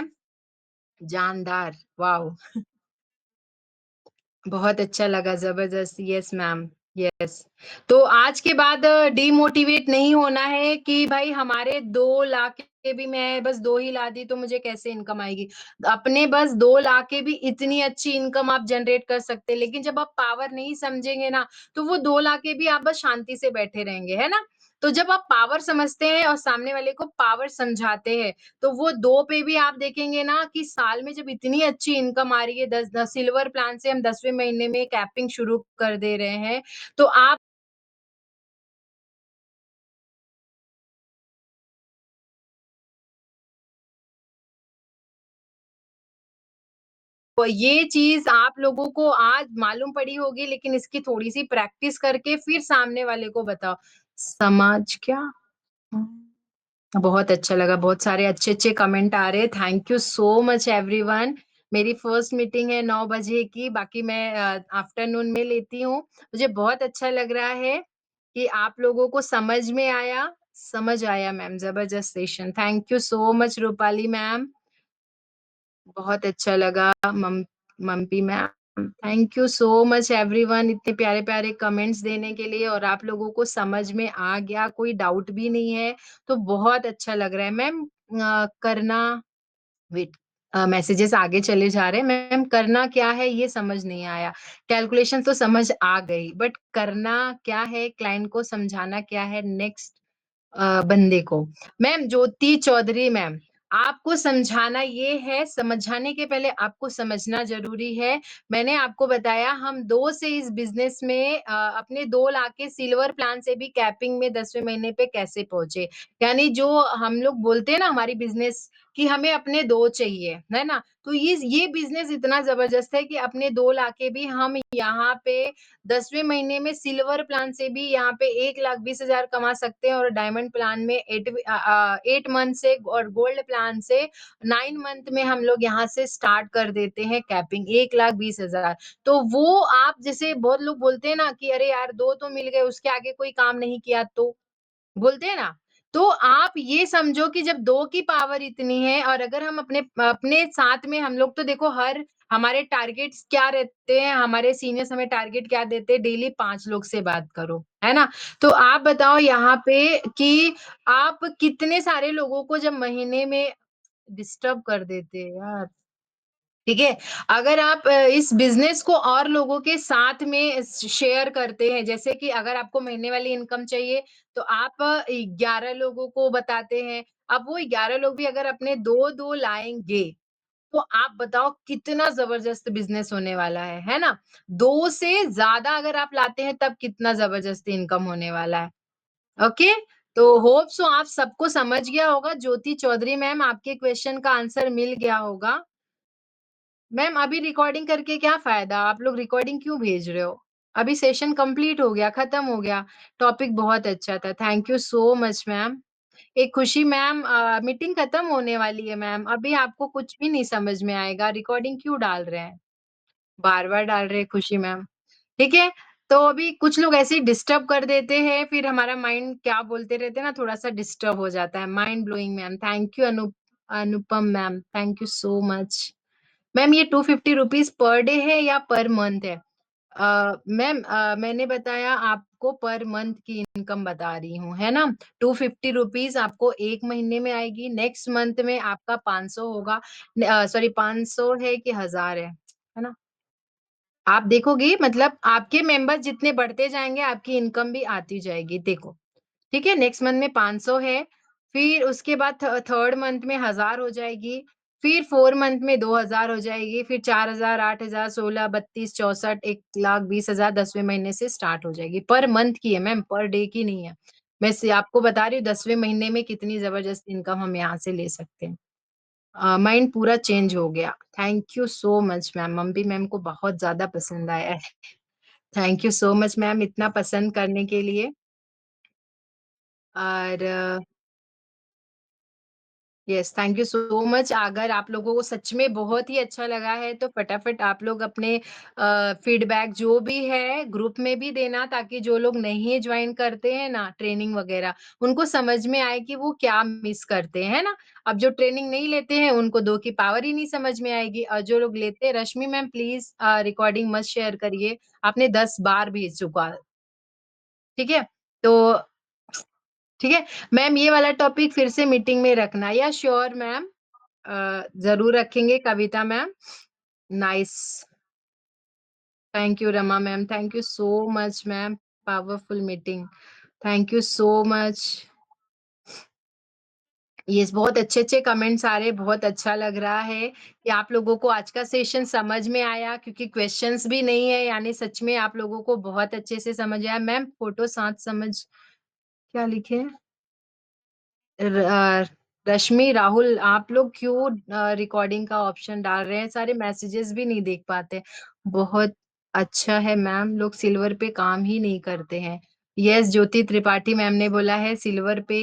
S1: जानदार, वॉव! बहुत अच्छा लगा, ज़बरदस्त, यस मैम, यस। तो आज के बाद डिमोटिवेट नहीं होना है कि भाई हमारे 2 लाख के भी मैं बस 2 ही ला दी तो मुझे कैसे इनकम आएगी। अपने बस 2 लाख के भी इतनी अच्छी इनकम आप जनरेट कर सकते हैं, लेकिन जब आप पावर नहीं समझेंगे ना, तो वो 2 लाख के भी आप बस शांति से बैठे रहेंगे, है ना? तो जब आप पावर समझते हैं और सामने वाले को पावर समझाते हैं, तो वो 2 पे भी आप देखेंगे ना कि साल में जब इतनी अच्छी इनकम आ रही है 10-10 सिल्वर प्लान से हम 10वें महीने में कैपिंग शुरू कर दे रहे हैं, तो आप ये चीज़ आप लोगों को आज मालूम पड़ी होगी लेकिन इसकी थोड़ी-सी प्रैक्टिस करके फिर सामने वाले को बताओ। समाज क्या? बहुत अच्छा लगा, बहुत सारे अच्छे-अच्छे कमेंट आ रहे हैं। Thank you so much everyone. मेरी फर्स्ट मीटिंग है 9 बजे की, बाकी मैं आफ्टरनून में लेती हूँ। मुझे बहुत अच्छा लग रहा है कि आप लोगों को समझ आया मैम, ज़बरदस्त session. Thank you so much Rupali ma'am. बहुत अच्छा लगा Mampi ma'am. Thank you so much everyone इतने प्यारे-प्यारे कमेंट्स देने के लिए और आप लोगों को समझ में आ गया, कोई डाउट भी नहीं है, तो बहुत अच्छा लग रहा है। मैम करना वेट मैसेजेस आगे चले जा रहे हैं। मैम करना क्या है ये समझ नहीं आया। कैलकुलेशन तो समझ आ गई, बट करना क्या है, क्लाइंट को समझाना क्या है नेक्स्ट बंदे को। मैम ज्योति चौधरी मैम, आपको समझाना ये है, समझाने के पहले आपको समझना ज़रूरी है। मैंने आपको बताया हम 2 से इस बिज़नेस में अपने 2 लाख के सिल्वर प्लान से भी कैपिंग में 10वें महीने पे कैसे पहुँचे। यानी जो हम लोग बोलते हैं ना हमारी बिज़नेस कि हमें अपने 2 चाहिए, है ना? तो ये बिज़नेस इतना ज़बरदस्त है कि अपने 2 लाख के भी हम यहाँ पे 10वें महीने में सिल्वर प्लान से भी यहाँ पे 1,20,000 कमा सकते हैं और डायमंड प्लान में 8 मंथ से और गोल्ड प्लान से 9 मंथ में हम लोग यहाँ से स्टार्ट कर देते हैं कैपिंग 1,20,000। तो वो आप जैसे बहुत लोग बोलते हैं ना कि अरे यार 2 तो मिल गए उसके आगे कोई काम नहीं किया तो? बोलते हैं ना? तो आप ये समझो कि जब 2 की पावर इतनी है और अगर हम अपने अपने साथ में हम लोग तो देखो हर हमारे टारगेट्स क्या रहते हैं, हमारे सीनियर्स हमें टारगेट क्या देते हैं, डेली 5 लोग से बात करो, है ना? तो आप बताओ यहाँ पे कि आप कितने सारे लोगों को जब महीने में डिस्टर्ब कर देते हैं यार। ठीक है? अगर आप इस बिज़नेस को और लोगों के साथ में शेयर करते हैं, जैसे कि अगर आपको महीने वाली इनकम चाहिए, तो आप 11 लोगों को बताते हैं। अब वो 11 लोग भी अगर अपने 2-2 लाएँगे, तो आप बताओ कितना ज़बरदस्त बिज़नेस होने वाला है ना? 2 से ज़्यादा अगर आप लाते हैं, तब कितना ज़बरदस्त इनकम होने वाला है। ओके? तो होप सो आप सबको समझ गया होगा। ज्योति चौधरी मैम, आपके क्वेश्चन का आंसर मिल गया होगा। मैम अभी रिकॉर्डिंग करके क्या फायदा, आप लोग रिकॉर्डिंग क्यों भेज रहे हो? अभी सेशन कंप्लीट हो गया, खत्म हो गया। टॉपिक बहुत अच्छा था, thank you so much ma'am. एक खुशी मैम, मीटिंग खत्म होने वाली है मैम, अभी आपको कुछ भी नहीं समझ में आएगा, रिकॉर्डिंग क्यों डाल रहे हैं, बार बार डाल रहे हैं खुशी मैम। ठीक है। तो अभी कुछ लोग ऐसे ही डिस्टर्ब कर देते हैं, फिर हमारा माइंड क्या बोलते रहते हैं ना, थोड़ा सा डिस्टर्ब हो जाता है। Mind blowing ma'am, thank you Anupam ma'am, thank you so much. Ma'am ये 250 रुपीज पर डे है या पर मंथ है? मैम मैंने बताया आपको पर मंथ की इनकम बता रही हूँ, है ना। 250 रुपीज आपको एक महीने में आएगी, नेक्स्ट मंथ में आपका 500 होगा। सॉरी, 500 है कि 1000 है ना। आप देखोगे मतलब आपके मेंबर्स जितने बढ़ते जाएंगे आपकी इनकम भी आती जाएगी, देखो। ठीक है, नेक्स्ट मंथ में 500 है, फिर उसके बाद थर्ड मंथ में 1000 हो जाएगी, फिर 4 मंथ में 2000 हो जाएगी, फिर 4000, 8000, 16, 32, 64, 1,20,000 10वें महीने से स्टार्ट हो जाएगी। पर मंथ की है मैम, पर डे की नहीं है। मैं से आपको बता रही हूँ 10वें महीने में कितनी जबरदस्त इनकम हम यहाँ से ले सकते हैं। माइंड पूरा चेंज हो गया। Thank you so much ma'am, Mampi ma'am को बहुत ज्यादा पसंद आया है। Thank you so much ma'am इतना पसंद करने के लिए। और yes, thank you so much. अगर आप लोगों को सच में बहुत ही अच्छा लगा है तो फटाफट आप लोग अपने फीडबैक जो भी है ग्रुप में भी देना, ताकि जो लोग नहीं ज्वाइन करते हैं ना ट्रेनिंग वगैरह, उनको समझ में आए कि वो क्या मिस करते हैं ना। अब जो ट्रेनिंग नहीं लेते हैं उनको दो की पावर ही नहीं समझ में आएगी, और जो लोग लेते हैं, रश्मि मैम प्लीज रिकॉर्डिंग मत शेयर करिए, आपने 10 बार भेज चुका। ठीक है। तो ठीक है मैम, ये वाला टॉपिक फिर से मीटिंग में रखना, या श्योर मैम? जरूर रखेंगे Kavita ma'am. Nice. Thank you Rama ma'am, thank you so much ma'am. Powerful meeting, thank you so much. ये बहुत अच्छे अच्छे कमेंट्स आ रहे, बहुत अच्छा लग रहा है कि आप लोगों को आज का सेशन समझ में आया, क्योंकि क्वेश्चंस भी नहीं है, यानी सच में आप लोगों को बहुत अच्छे से समझ आया। मैम फोटो साथ समझ, क्या लिखे? रश्मि राहुल, आप लोग क्यों रिकॉर्डिंग का ऑप्शन डाल रहे हैं? सारे मैसेजेस भी नहीं देख पाते। बहुत अच्छा है मैम, लोग सिल्वर पे काम ही नहीं करते हैं। यस, ज्योति त्रिपाठी मैम ने बोला है सिल्वर पे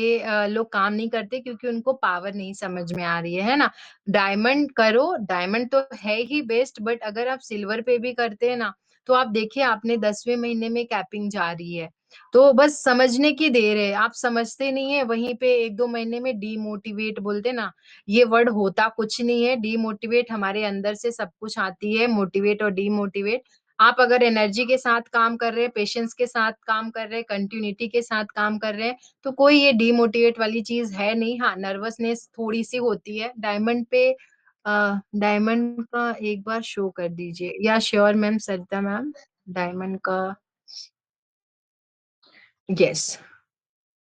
S1: लोग काम नहीं करते क्योंकि उनको पावर नहीं समझ में आ रही है ना। डायमंड करो, डायमंड तो है ही बेस्ट, बट अगर आप सिल्वर पे भी करते हैं ना, तो आप देखिए आपने 10वें महीने में कैपिंग जा रही है। तो बस समझने की देर है, आप समझते नहीं है, वहीं पे 1-2 महीने में डीमोटिवेट बोलते ना, ये वर्ड होता कुछ नहीं है। डीमोटिवेट हमारे अंदर से सब कुछ आती है, मोटिवेट और डीमोटिवेट। आप अगर एनर्जी के साथ काम कर रहे हैं, पेशेंस के साथ काम कर रहे हैं, कंटिन्यूटी के साथ काम कर रहे हैं, तो कोई ये डीमोटिवेट वाली चीज है नहीं। हाँ, नर्वसनेस थोड़ी सी होती है। डायमंड पे डायमंड का एक बार शो कर दीजिए, या श्योर मैम, सरिता मैम, डायमंड का। यस,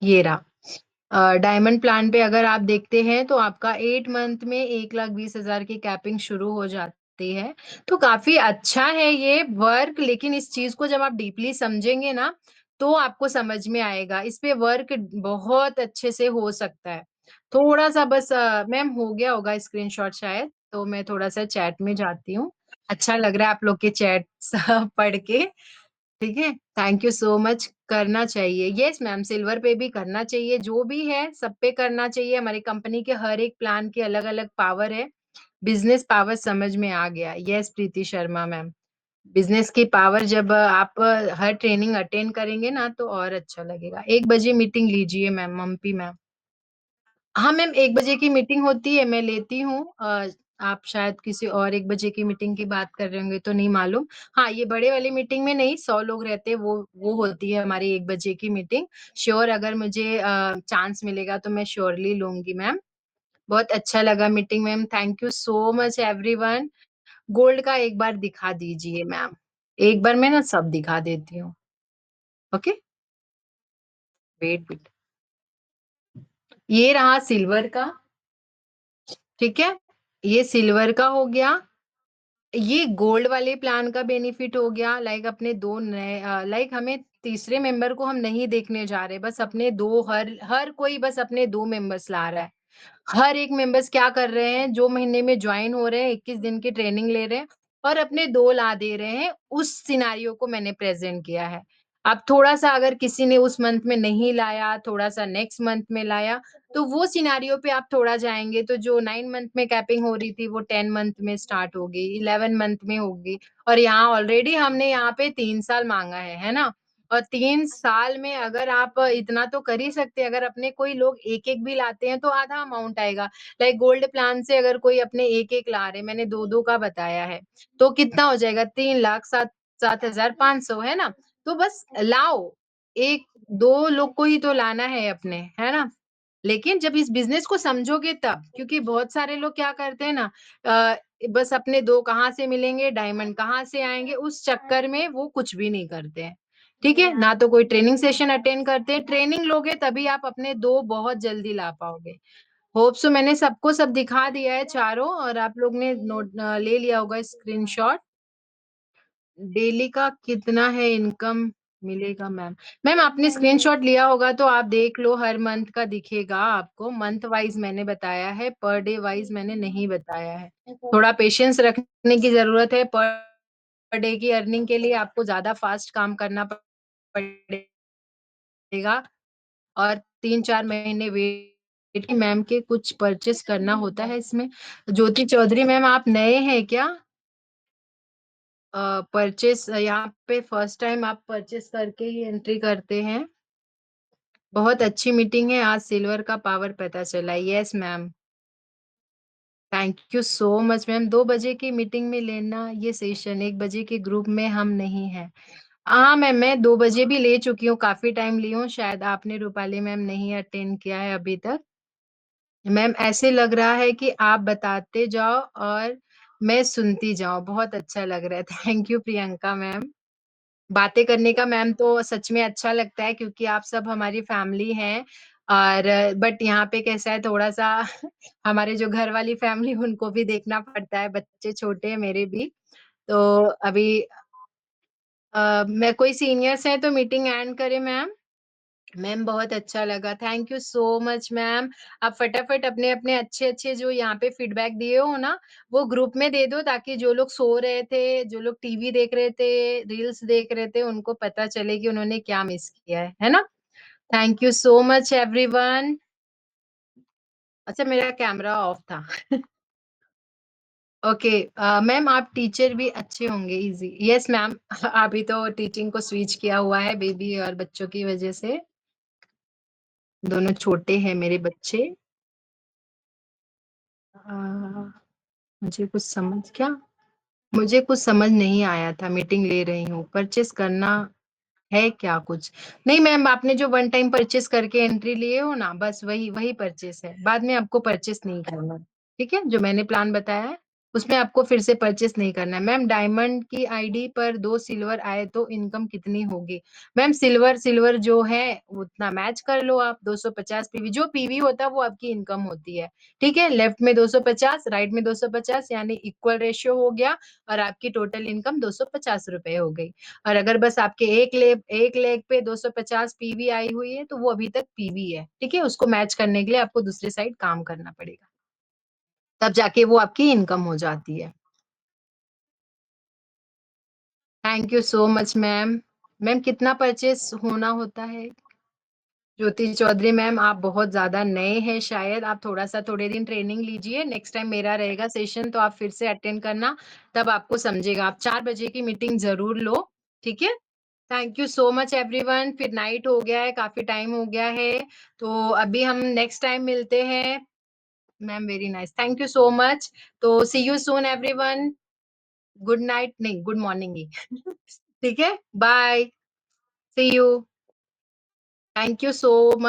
S1: ये रहा। डायमंड प्लान पे अगर आप देखते हैं तो आपका 8 मंथ में 1,20,000 की कैपिंग शुरू हो जाती है। तो काफी अच्छा है ये वर्क, लेकिन इस चीज को जब आप डीपली समझेंगे ना, तो आपको समझ में आएगा। इस पे वर्क बहुत अच्छे से हो सकता है। थोड़ा सा बस मैम हो गया होगा स्क्रीनशॉट शायद, तो मैं थोड़ा सा चैट में जाती हूँ। अच्छा लग रहा है आप लोग के चैट पढ़ के। ठीक है, थैंक यू सो मच। करना चाहिए, यस मैम, सिल्वर पे भी करना चाहिए, जो भी है सब पे करना चाहिए। हमारी कंपनी के हर एक प्लान की अलग अलग पावर है। बिजनेस पावर समझ में आ गया। यस प्रीति शर्मा मैम, बिजनेस की पावर जब आप हर ट्रेनिंग अटेंड करेंगे ना, तो और अच्छा लगेगा। 1 बजे मीटिंग लीजिए मैम, मम्पी मैम। हाँ मैम, 1 बजे की मीटिंग होती है, मैं लेती हूँ। आप शायद किसी और 1 बजे की मीटिंग की बात कर रहे होंगे, तो नहीं मालूम। हाँ, ये बड़े वाली मीटिंग में नहीं, 100 लोग रहते हैं, वो होती है हमारी 1 बजे की मीटिंग। श्योर, अगर मुझे चांस मिलेगा तो मैं श्योरली लूंगी मैम। बहुत अच्छा लगा meeting ma'am, thank you so much everyone. Gold का एक बार दिखा दीजिए मैम, एक बार मैं ना सब दिखा देती हूँ। ओके, वेट वेट, ये रहा सिल्वर का। ठीक है, ये सिल्वर का हो गया। ये गोल्ड वाले प्लान का बेनिफिट हो गया, लाइक अपने दो नए, लाइक हमें तीसरे मेंबर को हम नहीं देखने जा रहे, बस अपने 2 हर हर कोई बस अपने 2 मेंबर्स ला रहा है। हर एक मेंबर्स क्या कर रहे हैं, जो महीने में जॉइन हो रहे हैं, 21 दिन की ट्रेनिंग ले रहे हैं और अपने 2 ला दे रहे हैं, उस सिनेरियो को मैंने प्रेज़ेंट किया है। अब थोड़ा-सा अगर किसी ने उस मंथ में नहीं लाया, थोड़ा-सा नेक्स्ट मंथ में लाया, तो वो सिनेरियो पे आप थोड़ा जाएँगे, तो जो 9 मंथ में कैपिंग हो रही थी, वो 10 मंथ में स्टार्ट होगी, 11 मंथ में होगी और यहाँ ऑलरेडी हमने यहाँ पे 3 साल माँगा है ना? और 3 साल में अगर आप इतना तो कर ही सकते हैं, अगर अपने कोई लोग 1-1 भी लाते हैं, तो आधा अमाउंट आएगा। लाइक गोल्ड प्लान से अगर कोई अपने 1-1 ला रहे हैं, मैंने 2-2 का बताया है, तो कितना हो जाएगा 3 लाख 7,500 है ना? तो बस लाओ, 1-2 लोग को ही तो लाना है अपने, है ना? लेकिन जब इस बिज़नेस को समझोगे तब, क्योंकि बहुत सारे लोग क्या करते हैं ना बस अपने 2 कहाँ से मिलेंगे, डायमंड कहाँ से आएँगे, उस चक्कर में वो कुछ भी नहीं करते हैं। ठीक है? ना तो कोई ट्रेनिंग सेशन अटेंड करते हैं, ट्रेनिंग लोगे तभी आप अपने 2 बहुत जल्दी ला पाओगे। होप सो मैंने सबको सब दिखा दिया है चारों और आप लोग ने ले लिया होगा स्क्रीनशॉट। डेली का कितना है इनकम मिलेगा मैम? मैम आपने स्क्रीनशॉट लिया होगा तो आप देख लो हर मंथ का दिखेगा आपको, मंथ वाइज़ मैंने बताया है, पर डे वाइज़ मैंने नहीं बताया है। थोड़ा पेशेंस रखने की ज़रूरत है, पर डे की अर्निंग के लिए आपको ज़्यादा फास्ट काम करना पड़ेगा और 3-4 महीने वेट मैम के कुछ परचेज़ करना होता है इसमें। ज्योति चौधरी मैम आप नए हैं क्या? परचेज़ यहाँ पे फर्स्ट टाइम आप परचेज़ करके ही एंट्री करते हैं। बहुत अच्छी मीटिंग है, आज सिल्वर का पावर पता चला। Yes ma'am, thank you so much ma'am. 2 बजे की मीटिंग में लेना ये सेशन, 1 बजे के ग्रुप में हम नहीं हैं। हाँ मैम, मैं 2 बजे भी ले चुकी हूँ, काफ़ी टाइम ली हूँ, शायद आपने रूपाली मैम नहीं अटेंड किया है अभी तक। मैम ऐसे लग रहा है कि आप बताते जाओ और मैं सुनती जाऊँ, बहुत अच्छा लग रहा है। Thank you Priyanka ma'am. बातें करने का मैम तो सच में अच्छा लगता है क्योंकि आप सब हमारी फैमिली हैं और बट यहाँ पे कैसा है थोड़ा-सा हमारे जो घर वाली फैमिली उनको भी देखना पड़ता है, बच्चे छोटे हैं मेरे भी। तो अभी मैं कोई सीनियर्स हैं तो मीटिंग एंड करें मैम? मैम बहुत अच्छा लगा, thank you so much ma'am. आप फटाफट अपने-अपने अच्छे-अच्छे जो यहाँ पे फीडबैक दिए हो ना, वो ग्रुप में दे दो ताकि जो लोग सो रहे थे, जो लोग टीवी देख रहे थे, रील्स देख रहे थे, उनको पता चले कि उन्होंने क्या मिस किया है ना? Thank you so much everyone. अच्छा मेरा कैमरा ऑफ था। ओके मैम आप टीचर भी अच्छे होंगे इज़ी यस मैम अभी तो टीचिंग को स्विच किया हुआ है बेबी और बच्चों की वजह से, दोनों छोटे हैं मेरे बच्चे। अ मुझे कुछ समझ क्या? मुझे कुछ समझ नहीं आया था, मीटिंग ले रही हूँ। परचेज़ करना है क्या कुछ? नहीं मैम, आपने जो वन टाइम परचेज़ करके एंट्री लिए हो ना, बस वही वही परचेज़ है। बाद में आपको परचेज़ नहीं करना, ठीक है? जो मैंने प्लान बताया है, उसमें आपको फिर से परचेज़ नहीं करना है। मैम डायमंड की आईडी पर 2 सिल्वर आए तो इनकम कितनी होगी? मैम सिल्वर सिल्वर जो है, उतना मैच कर लो आप, 250 पीवी जो पीवी होता है वो आपकी इनकम होती है, ठीक है? लेफ्ट में 250, राइट में 250 यानी इक्वल रेशियो हो गया और आपकी टोटल इनकम ₹250 हो गई। और अगर बस आपके एक लेग पे 250 पीवी आई हुई है, तो वो अभी तक पीवी है, ठीक है? उसको मैच करने के लिए आपको दूसरी साइड काम करना पड़ेगा। तब जाके वो आपकी इनकम हो जाती है। Thank you so much ma'am. Ma'am कितना परचेज़ होना होता है? ज्योति चौधरी मैम आप बहुत ज़्यादा नए हैं शायद, आप थोड़ा-सा थोड़े दिन ट्रेनिंग लीजिए, नेक्स्ट टाइम मेरा रहेगा सेशन तो आप फिर से अटेंड करना, तब आपको समझेगा। आप 4 बजे की मीटिंग ज़रूर लो, ठीक है? Thank you so much everyone फिर नाइट हो गया है, काफ़ी टाइम हो गया है, तो अभी हम नेक्स्ट टाइम मिलते हैं। Ma'am very nice, thank you so much. तो see you soon everyone, good night नहीं, गुड मॉर्निंग ही। ठीक है? Bye, see you, thank you so much.